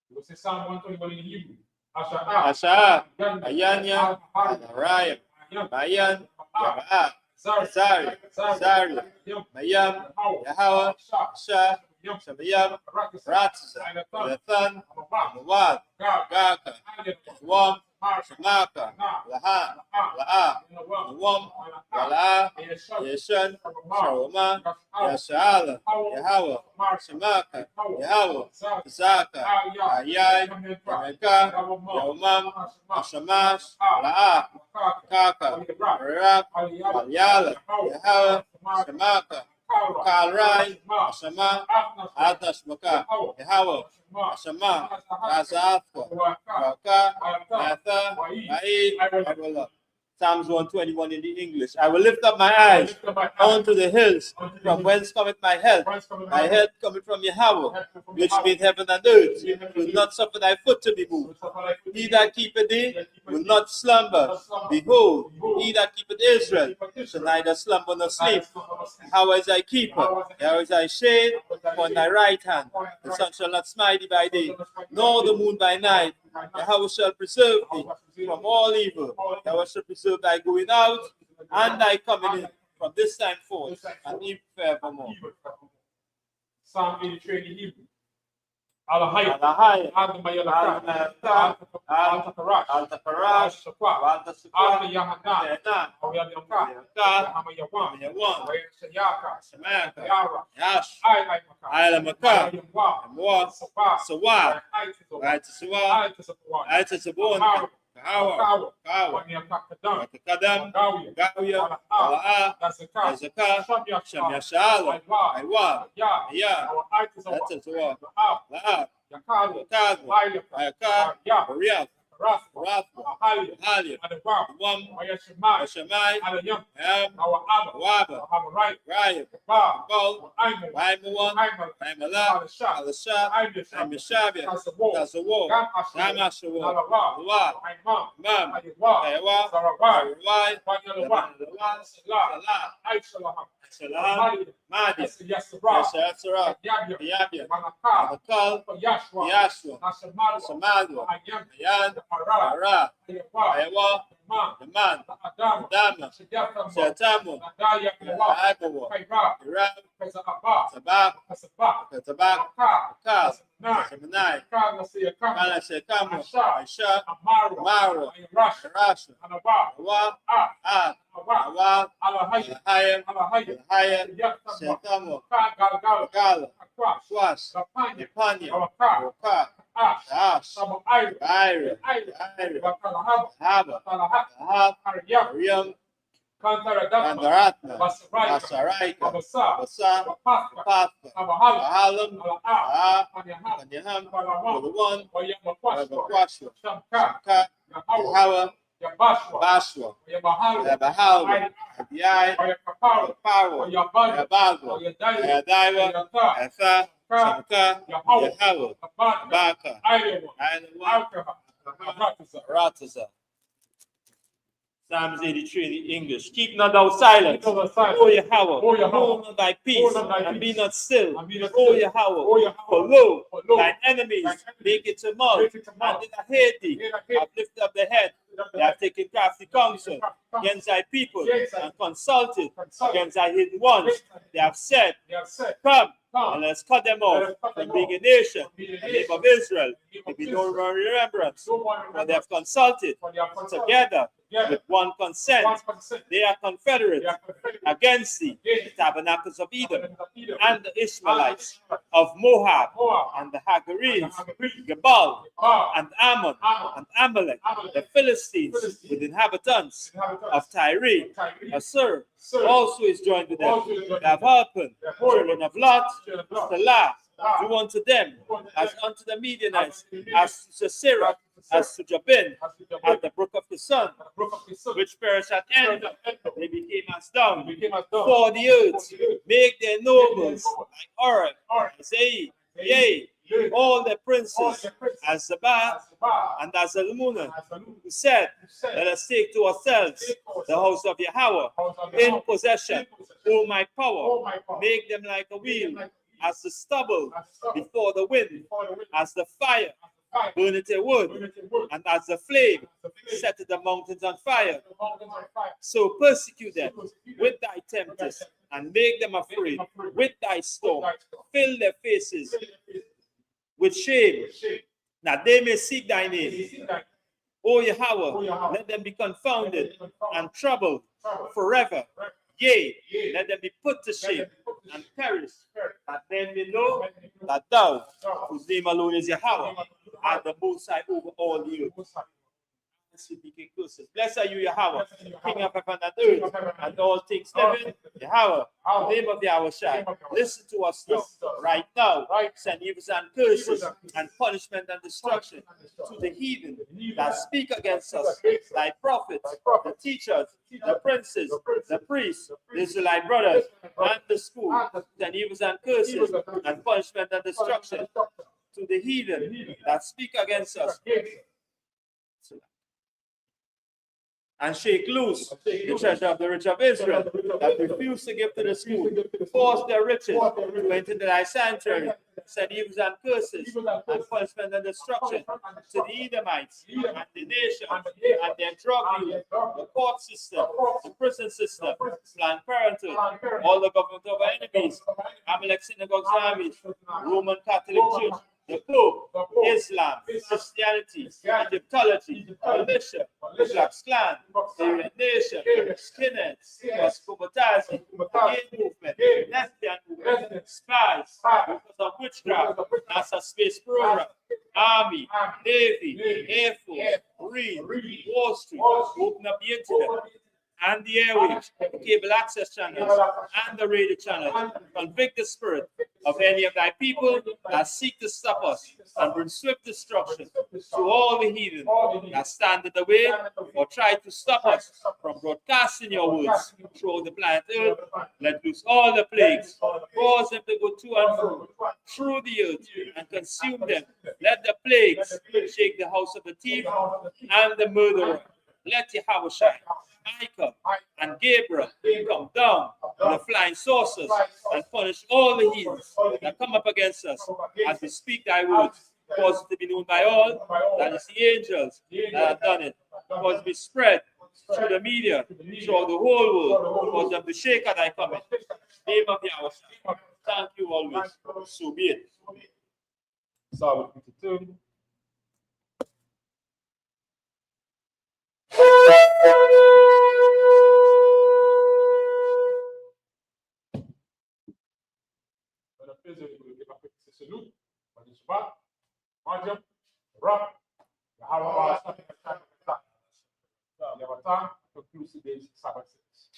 We'll say Psalm 121 in Hebrew. Asha, Ayanya, Anarayim, Mayan, Yaba'a, Zari, Mayam, Yahweh, Asha, Shamayam, Ratza, Lathan, Muwad, Gaka, Wam, Shamaka, Laha, La'a, Nuwam, Wala'a, Yeshan, Sharoma, Yashala, Yahweh, Shamaka, Yahweh, Zaka, Ayai, Yameka, Yomam, Ashamash, La'a, Kaka, Barak, Alyala, Yahweh, Shamaka, Kalrai, Ashama, Atashmaka, Yahweh, Ashama, Azafka, Raka, Matha, Ma'id, Abullah. Psalms 121 in the English. I will lift up my eyes unto the hills, from whence cometh my help. My help cometh from Yahweh, which made heaven and earth. Will not suffer thy foot to be moved. He that keepeth thee will not slumber. Behold, he that keepeth Israel shall neither slumber nor sleep. Yahweh is thy keeper, Yahweh is thy shade upon thy right hand. The sun shall not smite thee by day, nor the moon by night. Yahweh shall preserve thee from all evil. Yahweh shall preserve thy going out and thy coming in from this time forth and even forevermore. Psalm 83 in Hebrew. Alahaya, Alahaya, Altamayalaka, Altaparash, Altaparash, Altasukwa, Altayahana, Tena, Oyadamka, Yaka, Hamayawan, Yawan, Wayashayaka, Samaka, Yara, Yash, Ailamaka, Ailamaka, Mwa, Sawa, Aitasuwa, Aitasabon, Kawa, Kawa, Wakakadam, Gawya, Wala'a, Yazaka, Shamyashala, Aiwa, Ya, Aitasuwa, La'a, Yakadu, Ayaka, Ariath, Rathwa, Halia, Wam, Washamai, Am, Waba, Raya, Bal, Waimawan, Waimala, Alasha, Amishabia, Tazawo, Ramashawa, Lua, Mam, Ewa, Arawai, Salah, Salam, Madi, Yasara, Yabia, Amakal, Yashua, Samadwa, Ayan, Ara, Ayawa, the man, Dama, Satamu, Agawa, Iram, Tabak, Kal, Seminai, Malashakamu, Aisha, Mara, Rasha, Awa, Awa, Alahayam, Satamu, Gala, Swas, Nipanya, Roka, Ash, Ira, Haba, Ahab, Ariam, Kandaratna, Basaraika, Basa, Path, Ahalam, Anyaham, the one, Abakwashwa, Shamka, Yahawa, Bashwa, Yabahalwa, Yai, Power, Yabagwa, Yadaiwa, Atha, Shamka, Yahawa, Baka, Ailawa, Rataza. Psalms 83 in the English. Keep not thou silence, O Yahweh, hold not thy peace, and be not still, O Yahweh, for lo, thine enemies make it tumult, and did hate thee, have lifted up the head, they have taken crafty counsel against thy people, and consulted against thy hidden ones. They have said, come, and let's cut them off from being a nation, the name of Israel, to be no more remembrance. For they have consulted together with one consent. They are confederate against thee, the tabernacles of Edom, and the Ishmaelites of Moab, and the Hagarenes, Gebal, and Ammon, and Amalek, the Philistines, with inhabitants of Tyre, Assur, also is joined with them. They have hearkened, children of Lot, to laugh, do unto them as unto the Midianites, as to Sisera, as to Jabin, at the brook of the sun, which perished at end. They became as dung for the earth. Make their nobles like Oreb, Zai, yea, all the princes as Sabbath and as Zalmunna, who said, let us take to ourselves the house of Yahweh in possession. O my power, make them like a wheel, as the stubble before the wind, as the fire burn it a wood, and as the flame set the mountains on fire. So persecute them with thy tempest, and make them afraid with thy storm. Fill their faces with shame, that they may seek thy name. O Yahweh, let them be confounded and troubled forever. Yea, let them be put to shame and perish, that men may know that thou, whose name alone is Yahweh, art the Most High over all the earth. Blessed are you, Yahweh, King of heaven and earth, and all things living. Yahweh, the name of Yahweh Shai. Listen to us now, right now. Send evils and curses, and punishment and destruction to the heathen that speak against us, thy prophets, the teachers, the princes, the priests, the Israelite brothers, and the school. Send evils and curses, and punishment and destruction to the heathen that speak against us, and shake loose the treasure of the rich of Israel that refuse to give to the school. Force their riches to enter thy sanctuary. Send evils and curses and punishment and destruction to the Edomites and the nation and their drug dealers, the court system, the prison system, Planned Parenthood, all the government of our enemies, Amalek synagogues armies, Roman Catholic Church, the Pope, Islam, Christianity, Egyptology, militia, the Black Clan, the Red Nation, skinheads, Wascobatazi, gay movement, lesbian movement, spies, because of witchcraft, NASA space program, Army, Navy, Air Force, Marine, Wall Street, open up the internet and the airwaves, the cable access channels, and the radio channels. Convict the spirit of any of thy people that seek to stop us, and bring swift destruction to all the heathen that stand in the way or try to stop us from broadcasting your words throughout the planet Earth. Let loose all the plagues, cause them to go to and fro through the earth and consume them. Let the plagues shake the house of the thief and the murderer. Let Yahweh shine. Michael and Gabriel come down with the flying saucers and punish all the heathens that come up against us as we speak thy words. Cause it to be known by all that it's the angels that have done it. Cause it to be spread through the media, throughout the whole world. Cause them to shake at thy coming. Name of Yahweh. Thank you always. So be it. Psalm 52. Salute, Isupk, Marjam, Rock, Yahweh, concludes today's Sabbath service.